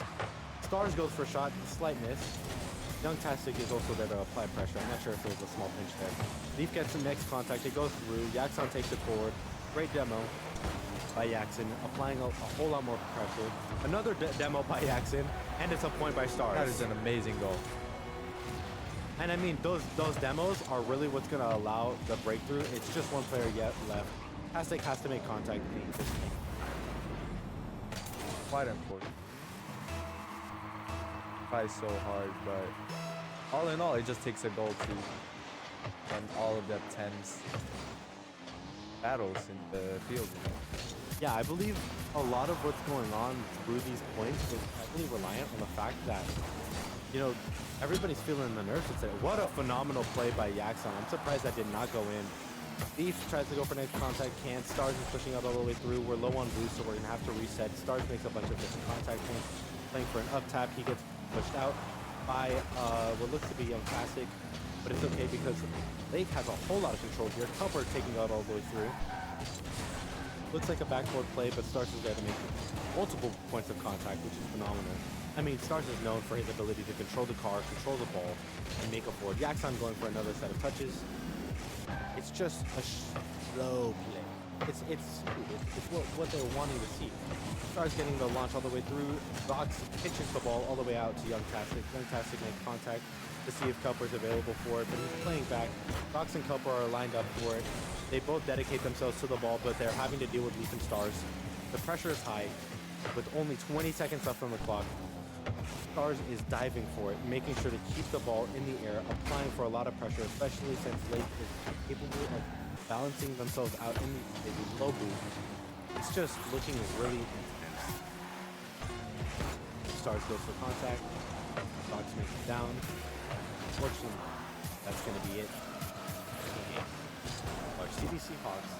Stars goes for a shot, slight miss. Young Tastic is also there to apply pressure. I'm not sure if it was a small pinch there. Leaf gets the next contact. It goes through. Yaxon takes it forward. Great demo by Yaxon, applying a whole lot more pressure. Another demo by Yaxon, and it's a point by Stars. That is an amazing goal. And I mean, those demos are really what's going to allow the breakthrough. It's just one player yet left. Tastic has to make contact. And he just can't. Quite important. Tries so hard, but all in all, it just takes a goal to end all of that tense battles in the field. You know? Yeah, I believe a lot of what's going on through these points is heavily reliant on the fact that, you know, everybody's feeling the nerves. It's like, what a phenomenal play by Yaxon. I'm surprised that did not go in. Leaf tries to go for next contact, can't. Stars is pushing out all the way through. We're low on boost, so we're going to have to reset. Stars makes a bunch of different contact points. Playing for an up tap, he gets pushed out by what looks to be Young Tastic, but it's okay because Lake has a whole lot of control here. Cupper taking out all the way through. Looks like a backboard play, but Stars is there to make multiple points of contact, which is phenomenal. I mean, Stars is known for his ability to control the car, control the ball, and make a forward. Yaxon going for another set of touches. It's just a slow play. It's what they're wanting to see. Stars getting the launch all the way through. Vox pitches the ball all the way out to Young Tastic. Young Tastic makes contact to see if Cupper's available for it, but he's playing back. Vox and Cupper are lined up for it. They both dedicate themselves to the ball, but they're having to deal with Leaf and Stars. The pressure is high. With only 20 seconds left on the clock, Stars is diving for it, making sure to keep the ball in the air, applying for a lot of pressure, especially since Lake is capable of balancing themselves out in the low boost. It's just looking really intense. Stars goes for contact. Fox makes it down. Unfortunately, that's going to be it. Our CBC Hawks.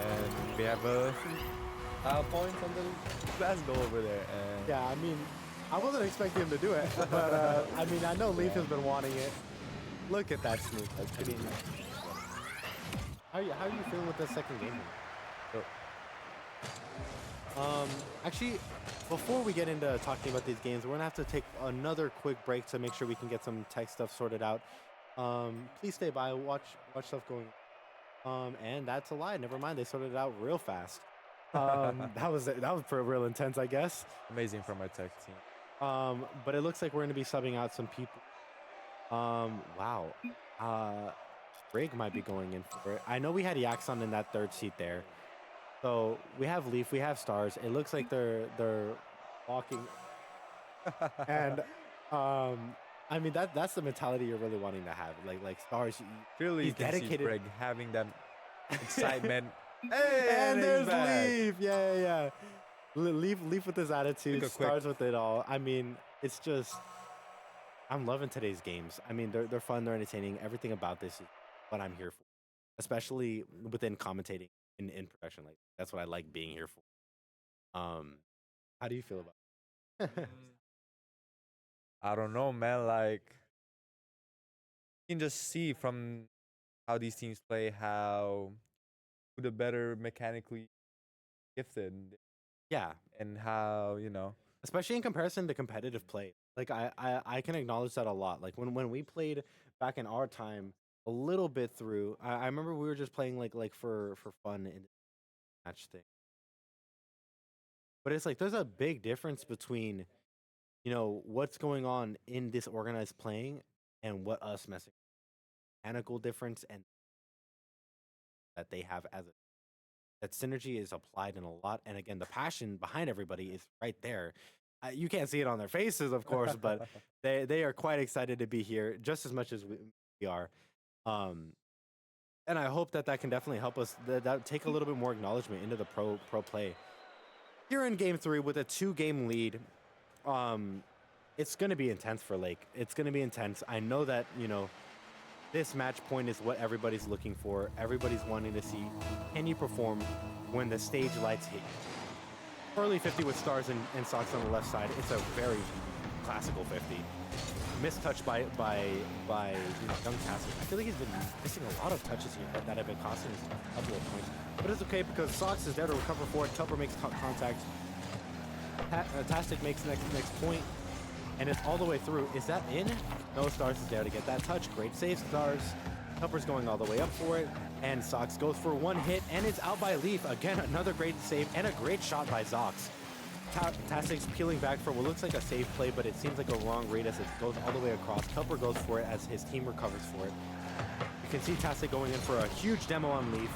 And we have a point on the last goal over there. And Yeah, I mean, I wasn't expecting him to do it, but I mean, I know Leaf has been wanting it. Look at that smooth. I mean, how are you feeling with this second game? Actually, before we get into talking about these games, we're gonna have to take another quick break to make sure we can get some tech stuff sorted out. Please stay by, watch stuff going. And that's a lie. Never mind, they sorted it out real fast. That was real intense, I guess. amazing from our tech team. But it looks like we're gonna be subbing out some people. Wow. Brig might be going in for it. I know we had Yaxon in that third seat there. So we have Leaf, we have Stars. It looks like they're walking. And I mean that's the mentality you're really wanting to have. Like Stars, Clearly, you he's can see dedicated. Brig having that excitement. And he's there's back. Leaf. Yeah. Leaf with his attitude, Took a quick- Stars with it all. I mean, it's just I'm loving today's games. I mean, they're fun, they're entertaining. Everything about this is what I'm here for, especially within commentating in production. Like that's what I like being here for. How do you feel about it? I don't know, man. Like, you can just see from how these teams play how who the better mechanically gifted Yeah, and how, you know. especially in comparison to competitive play. Like I can acknowledge that a lot. Like when we played back in our time, a little bit through. I remember we were just playing like for fun in match thing. But it's like there's a big difference between, you know, what's going on in this organized playing and what us messing. Mechanical difference and that they have as a that synergy is applied in a lot. And again, the passion behind everybody is right there. You can't see it on their faces, of course, but they are quite excited to be here just as much as we are. And I hope that can definitely help us that take a little bit more acknowledgement into the pro play. Here in game 3 with a 2-game lead, it's going to be intense for Lake. It's going to be intense. I know that, you know, this match point is what everybody's looking for. Everybody's wanting to see, can you perform when the stage lights hit you? Early 50 with Stars and Socks on the left side. It's a very classical 50. Mistouch by Young Tastic. I feel like he's been missing a lot of touches here that have been costing us a couple of points. But it's okay because Socks is there to recover for it. Tupper makes contact. Tastic makes next point, and it's all the way through. Is that in? No, Stars is there to get that touch. Great save, Stars. Helper's going all the way up for it, and Zox goes for one hit, and it's out by Leaf. Again, another great save, and a great shot by Zox. Tastic's peeling back for what looks like a safe play, but it seems like a wrong read as it goes all the way across. Kelper goes for it as his team recovers for it. You can see Tastic going in for a huge demo on Leaf.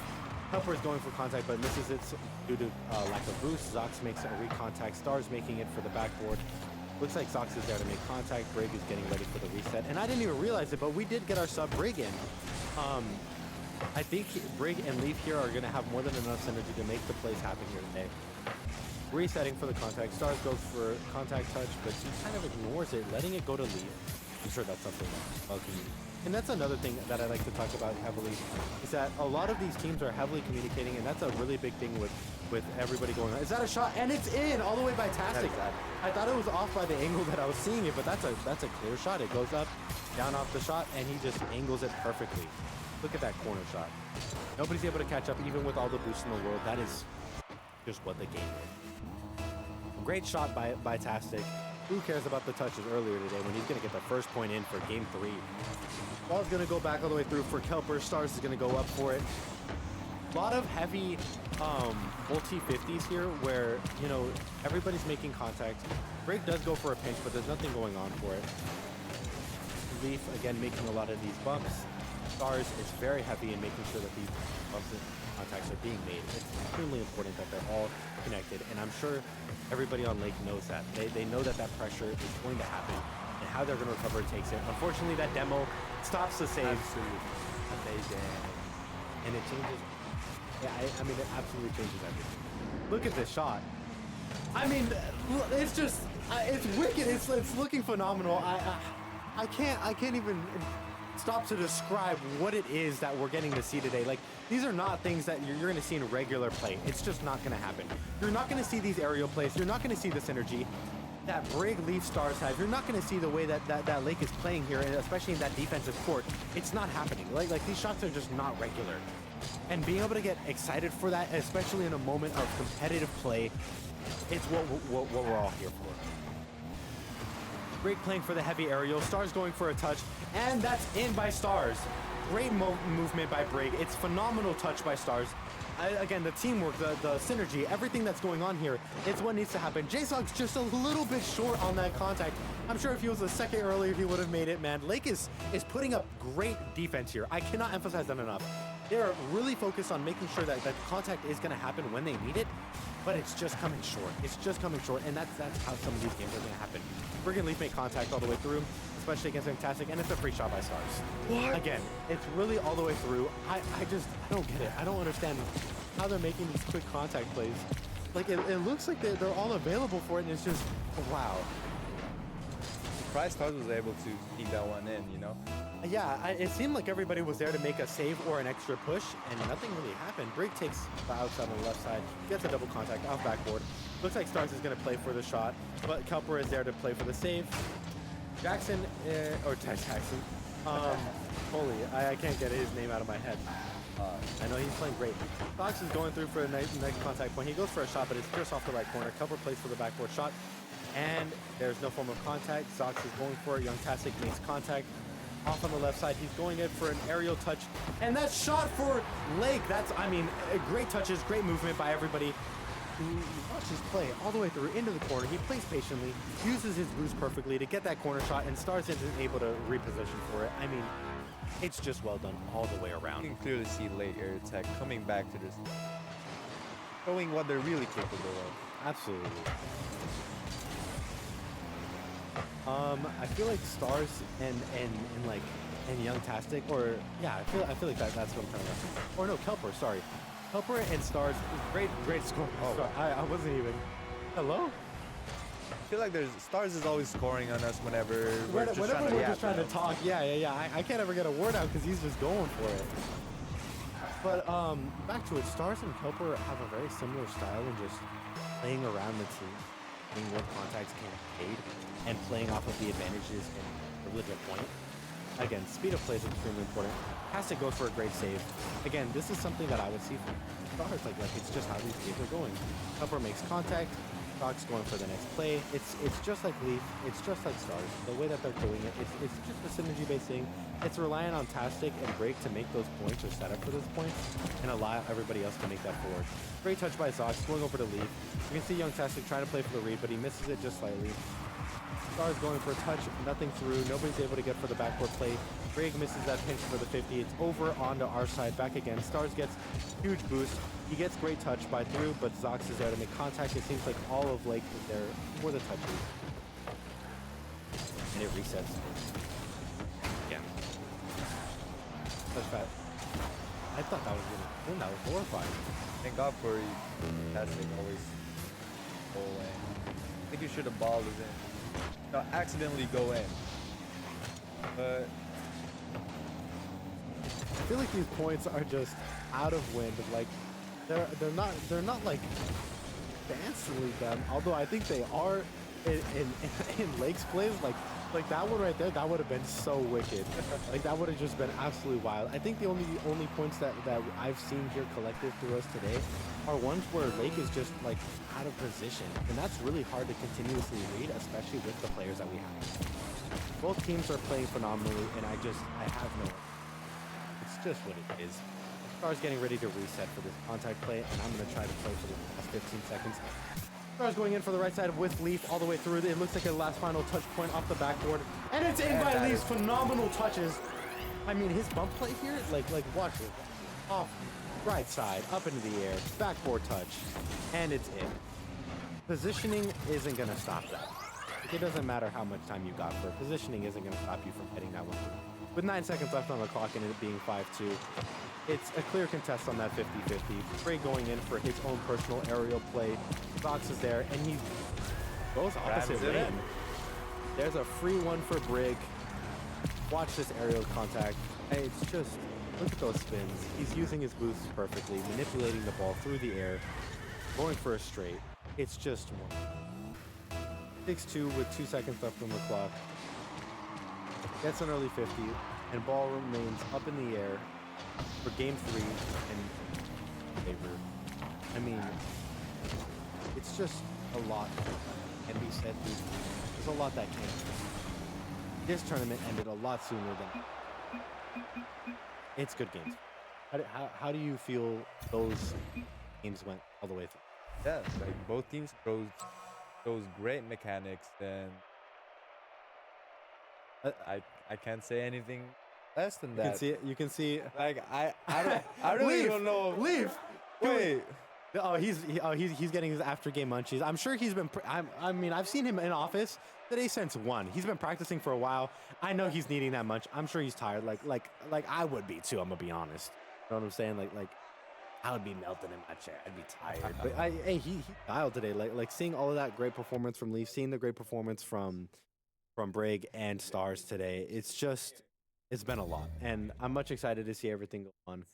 Kelper is going for contact, but misses it due to lack of boost. Zox makes a recontact. Stars making it for the backboard. Looks like Zox is there to make contact. Brig is getting ready for the reset. And I didn't even realize it, but we did get our sub Brig in. I think Brig and Leaf here are going to have more than enough synergy to make the plays happen here today. Resetting for the contact. Stars goes for contact touch, but he kind of ignores it, letting it go to Leaf. I'm sure that's something that's bugging you. And that's another thing that I like to talk about heavily, is that a lot of these teams are heavily communicating, and that's a really big thing with everybody going on. Is that a shot? And it's in all the way by Tastic. I thought it was off by the angle that I was seeing it, but that's a clear shot. It goes up, down off the shot, and he just angles it perfectly. Look at that corner shot. Nobody's able to catch up, even with all the boosts in the world. That is just what the game is. Great shot by Tastic. Who cares about the touches earlier today when he's going to get the first point in for game 3? Ball's going to go back all the way through for Kelper. Stars is going to go up for it. A lot of heavy multi-50s here where, you know, everybody's making contact. Brig does go for a pinch, but there's nothing going on for it. Leaf, again, making a lot of these bumps. Stars is very heavy in making sure that these bumps and contacts are being made. It's extremely important that they're all connected, and I'm sure everybody on Lake knows that. They know that pressure is going to happen, and how they're going to recover takes it. Unfortunately, that demo stops the save. Absolutely. Amazing. And it changes. Yeah, I mean, it absolutely changes everything. Look at this shot. I mean, it's just, it's wicked. It's looking phenomenal. I can't even stop to describe what it is that we're getting to see today. Like, these are not things that you're going to see in regular play. It's just not going to happen. You're not going to see these aerial plays. You're not going to see this energy that Brig Leaf Stars have. You're not going to see the way that Lake is playing here, and especially in that defensive court. It's not happening. Like these shots are just not regular. And being able to get excited for that, especially in a moment of competitive play, it's what we're all here for. Brig playing for the heavy aerial. Stars going for a touch, and that's in by Stars. Great movement by Brig. It's phenomenal touch by Stars. Again, the teamwork, the synergy, everything that's going on here, it's what needs to happen. J-Sog's just a little bit short on that contact. I'm sure if he was a second earlier, he would have made it, man. Lake is putting up great defense here. I cannot emphasize that enough. They're really focused on making sure that contact is going to happen when they need it, but it's just coming short. It's just coming short, and that's how some of these games are going to happen. Brig and Leaf make contact all the way through, especially against Fantastic, and it's a free shot by Stars. What? Again, it's really all the way through. I don't get it. I don't understand how they're making these quick contact plays. Like, it looks like they're all available for it, and it's just, wow. Surprised Stars was able to keep that one in, you know? Yeah, it seemed like everybody was there to make a save or an extra push, and nothing really happened. Brig takes the outside on the left side, gets a double contact off backboard. Looks like Stars is going to play for the shot, but Kelper is there to play for the save. Jackson, or Jackson, holy, I can't get his name out of my head. I know he's playing great. Fox is going through for a nice contact point. He goes for a shot, but it's pierced off the right corner. Kelper plays for the backboard shot, and there's no form of contact. Zox is going for it. Young Tastic makes contact. Off on the left side, he's going in for an aerial touch, and that shot for Lake. That's, I mean, great touches, great movement by everybody. Watch his play all the way through into the corner. He plays patiently, uses his boost perfectly to get that corner shot, and Stars isn't able to reposition for it. I mean, it's just well done all the way around. You can clearly see late air tech coming back to this, showing what they're really capable of. Absolutely. I feel like Stars and Young Tastic, or yeah, I feel like that's what I'm trying to say. Or no, Kelper, sorry. Kelper and Stars, great score. Oh, I wasn't even. Hello? I feel like Stars is always scoring on us whenever we're just trying to talk. Yeah. I can't ever get a word out because he's just going for it. But back to it, Stars and Kelper have a very similar style in just playing around the team, seeing what contacts can be paid, and playing off of the advantages and privilege at point. Again, speed of play is extremely important. Tastic goes for a great save. Again, this is something that I would see from Stars. Like it's just how these games are going. Kelper makes contact. Fox going for the next play. It's just like Leaf. It's just like Stars. The way that they're doing it, it's just a synergy-based thing. It's relying on Tastic and Break to make those points or set up for those points and allow everybody else to make that forward. Great touch by Zox, going over to Leaf. You can see young Tastic trying to play for the read, but he misses it just slightly. Stars going for a touch, nothing through. Nobody's able to get for the backcourt play. Brig misses that pinch for the 50. It's over onto our side, back again. Stars gets huge boost. He gets great touch by through, but Zox is there to make contact. It seems like all of Lake is there for the touches. And it resets. Yeah. Touch fat. I thought that was gonna, that was horrifying. Thank God for Tastic always go in. I think you should have balled it in. No, accidentally go in. But I feel like these points are just out of wind. Like they're not like fancily done. Although I think they are in Lake's plays. Like that one right there, that would have been so wicked. Like that would have just been absolutely wild. I think the only points that I've seen here collected through us today are ones where Lake is just like out of position, and that's really hard to continuously read, especially with the players that we have. Both teams are playing phenomenally, and I have no. It's just what it is. Stars getting ready to reset for this contact play, and I'm gonna try to play for the last 15 seconds. Stars going in for the right side with Leaf all the way through. It looks like a last final touch point off the backboard, and it's in by Leaf's phenomenal touches. I mean, his bump play here, like watch it, off right side, up into the air, backboard touch, and it's in. Positioning isn't gonna stop that. Like, it doesn't matter how much time you got for it. Positioning isn't gonna stop you from hitting that one. With 9 seconds left on the clock and it being 5-2, it's a clear contest on that 50-50. Bray going in for his own personal aerial play. Fox is there, and he goes opposite lane. There's a free one for Brig. Watch this aerial contact. It's just, look at those spins. He's using his boosts perfectly, manipulating the ball through the air, going for a straight. It's just one. 6-2 with 2 seconds left on the clock. Gets an early 50, and ball remains up in the air for game 3 in favor. I mean, it's just a lot that can be said. There's a lot that can. This tournament ended a lot sooner than. It's good games. How do you feel those games went all the way through? yeah, like both teams those great mechanics, and I can't say anything less than that. You can see. Like I really don't know. Leave. Wait. He's getting his after game munchies. I'm sure he's been. I mean, I've seen him in office today since 1. He's been practicing for a while. I know he's needing that munch. I'm sure he's tired. Like I would be too. I'm gonna be honest. You know what I'm saying? Like I would be melting in my chair. I'd be tired. But hey, he dialed today. Like seeing all of that great performance from Leaf, seeing the great performance from Brig and Stars today. It's been a lot, and I'm much excited to see everything go on.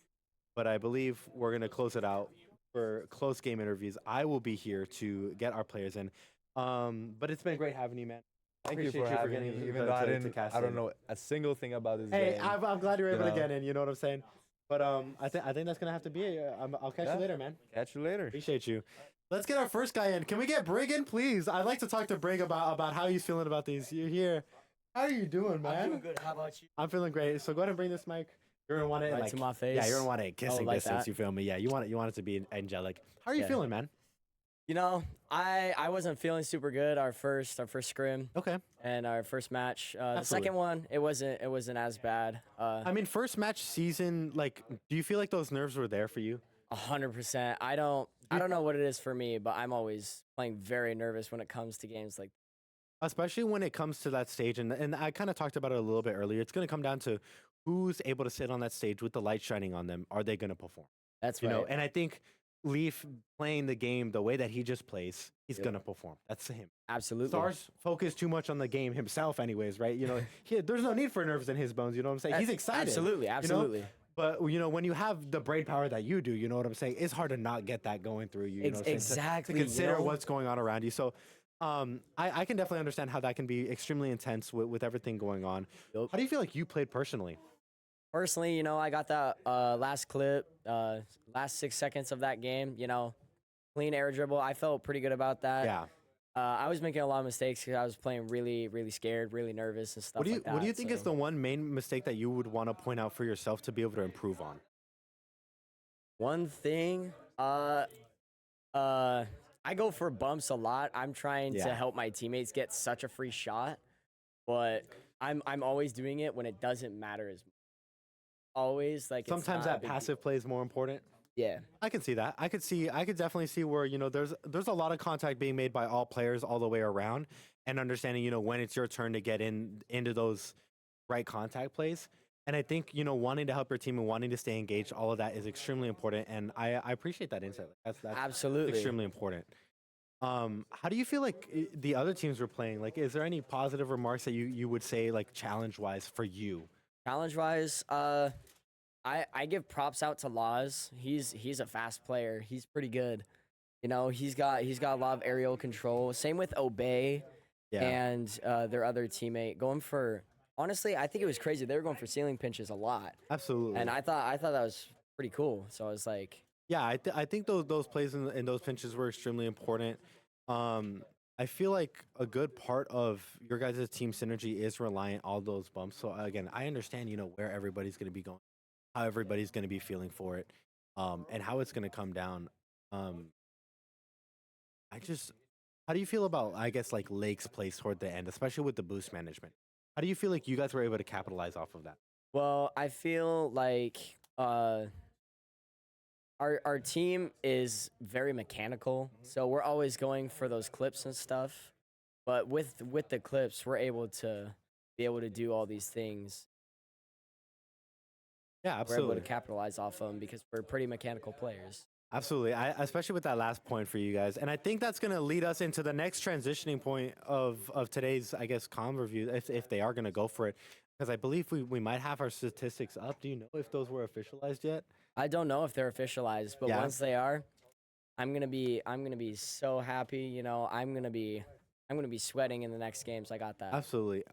But I believe we're gonna close it out for close game interviews. I will be here to get our players in. But it's been great having you, man. Thank you for Appreciate having getting me. Even though I don't know a single thing about this Hey, game. I'm glad you're able You to know? get in. You know what I'm saying? But I think that's gonna have to be it. I'll catch you later, man. Catch you later. Appreciate you. Let's get our first guy in. Can we get Brig in, please? I'd like to talk to Brig about how he's feeling about these. You're here. How are you doing, man? I'm doing good. How about you? I'm feeling great. So go ahead and bring this mic. You're gonna want it Right like to my face. Yeah, you're gonna want it kissing like distance. that. You feel me? Yeah, you want it to be angelic. How are you Yeah. feeling, man? You know, I wasn't feeling super good our first scrim Okay. and our first match. The Absolutely. second one, it wasn't as bad. I mean, first match season. Like, do you feel like those nerves were there for you? 100%. I don't know what it is for me, but I'm always playing very nervous when it comes to games like. Especially when it comes to that stage, and I kind of talked about it a little bit earlier. It's going to come down to who's able to sit on that stage with the light shining on them. Are they going to perform? That's You right. know, and I think Leaf playing the game the way that he just plays, he's going to perform. That's him. Absolutely. Stars focus too much on the game himself, anyways, right? You know, there's no need for nerves in his bones. You know what I'm saying? He's excited. Absolutely. you know? Absolutely. But you know, when you have the brain power that you do, you know what I'm saying? It's hard to not get that going through you. You know what I'm saying? Exactly. To consider you know? what's going on around you. So, I can definitely understand how that can be extremely intense with everything going on. Yup. How do you feel like you played personally? Personally, you know, I got that last clip, last 6 seconds of that game. You know, clean air dribble. I felt pretty good about that. Yeah. I was making a lot of mistakes because I was playing really, really scared, really nervous and stuff like that. What do you think is so- the one main mistake that you would want to point out for yourself to be able to improve on? One thing, I go for bumps a lot. I'm trying to Yeah. help my teammates get such a free shot, but I'm always doing it when it doesn't matter as much. Always like it's Sometimes not a that big deal. passive play is more important. Yeah, I can see that. I could definitely see where, there's a lot of contact being made by all players all the way around, and understanding, when it's your turn to get into those right contact plays. And I think, wanting to help your team and wanting to stay engaged, all of that is extremely important. And I appreciate that insight. That's absolutely. extremely important. How do you feel like the other teams were playing? Like, is there any positive remarks that you would say, like, challenge wise for you? Challenge wise, I give props out to Laws. He's a fast player. He's pretty good. He's got a lot of aerial control. Same with Obey Yeah, and their other teammate going for. Honestly, I think it was crazy. They were going for ceiling pinches a lot, absolutely. and I thought that was pretty cool. So I was like, Yeah, I think those plays and those pinches were extremely important. I feel like a good part of your guys' team synergy is reliant on those bumps. So again, I understand, where everybody's going to be going, how everybody's going to be feeling for it, and how it's going to come down. Um, how do you feel about, I guess, like Lake's place toward the end, especially with the boost management? How do you feel like you guys were able to capitalize off of that? well, I feel like our team is very mechanical, so we're always going for those clips and stuff. But with the clips, we're able to do all these things. Yeah, We're able absolutely. to capitalize off them because we're pretty mechanical players. Absolutely. Especially with that last point for you guys. And I think that's going to lead us into the next transitioning point of today's, I guess, comm review, if they are going to go for it. Because I believe we might have our statistics up. Do you know if those were officialized yet? I don't know if they're officialized, but Yeah. once they are, I'm gonna be so happy. I'm gonna be sweating in the next games. I got that. Absolutely.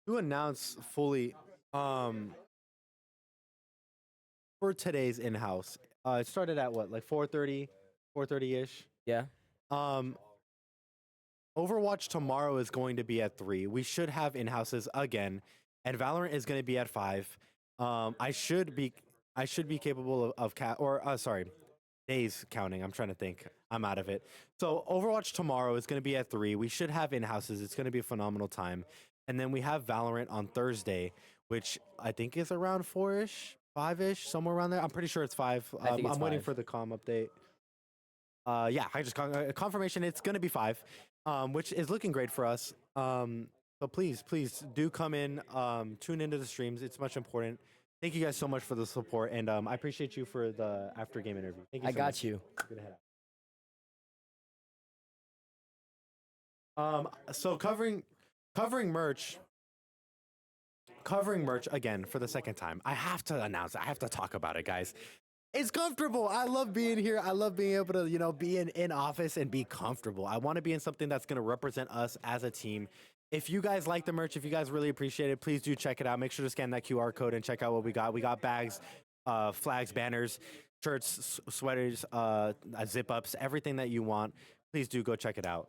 To announce fully for today's in-house, it started at what, like 4:30-ish? Yeah. Um, Overwatch tomorrow is going to be at 3. We should have in-houses again, and Valorant is going to be at 5. I should be capable of days counting. I'm trying to think. I'm out of it. So Overwatch tomorrow is going to be at 3. We should have in-houses. It's going to be a phenomenal time. And then we have Valorant on Thursday, which I think is around 4-ish, 5-ish, somewhere around there. I'm pretty sure it's 5. I think it's I'm waiting 5. for the comm update. Yeah, I just confirmation. It's going to be 5, which is looking great for us. So please do come in, tune into the streams. It's much important. Thank you guys so much for the support, and I appreciate you for the after game interview. Thank you. I so got much. you. Good to head out. So covering merch again for the second time. I have to announce it. I have to talk about it, guys. It's comfortable. I love being here. I love being able to, be in office and be comfortable. I want to be in something that's going to represent us as a team. If you guys like the merch, if you guys really appreciate it, please do check it out. Make sure to scan that QR code and check out what we got. We got bags, flags, banners, shirts, sweaters, zip ups, everything that you want. Please do go check it out.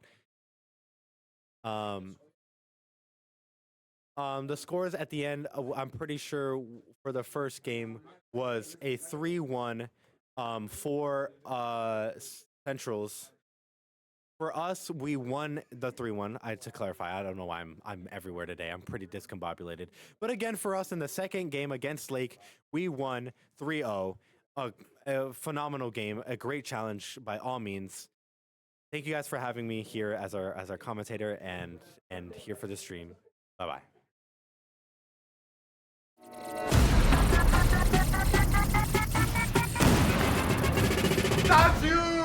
The scores at the end, I'm pretty sure for the first game was a 3-1 for Centrals. For us, we won the 3-1. To clarify, I don't know why I'm everywhere today. I'm pretty discombobulated. But again, for us in the second game against Lake, we won 3-0. A phenomenal game, a great challenge by all means. Thank you guys for having me here as our commentator and here for the stream. Bye-bye. Got you!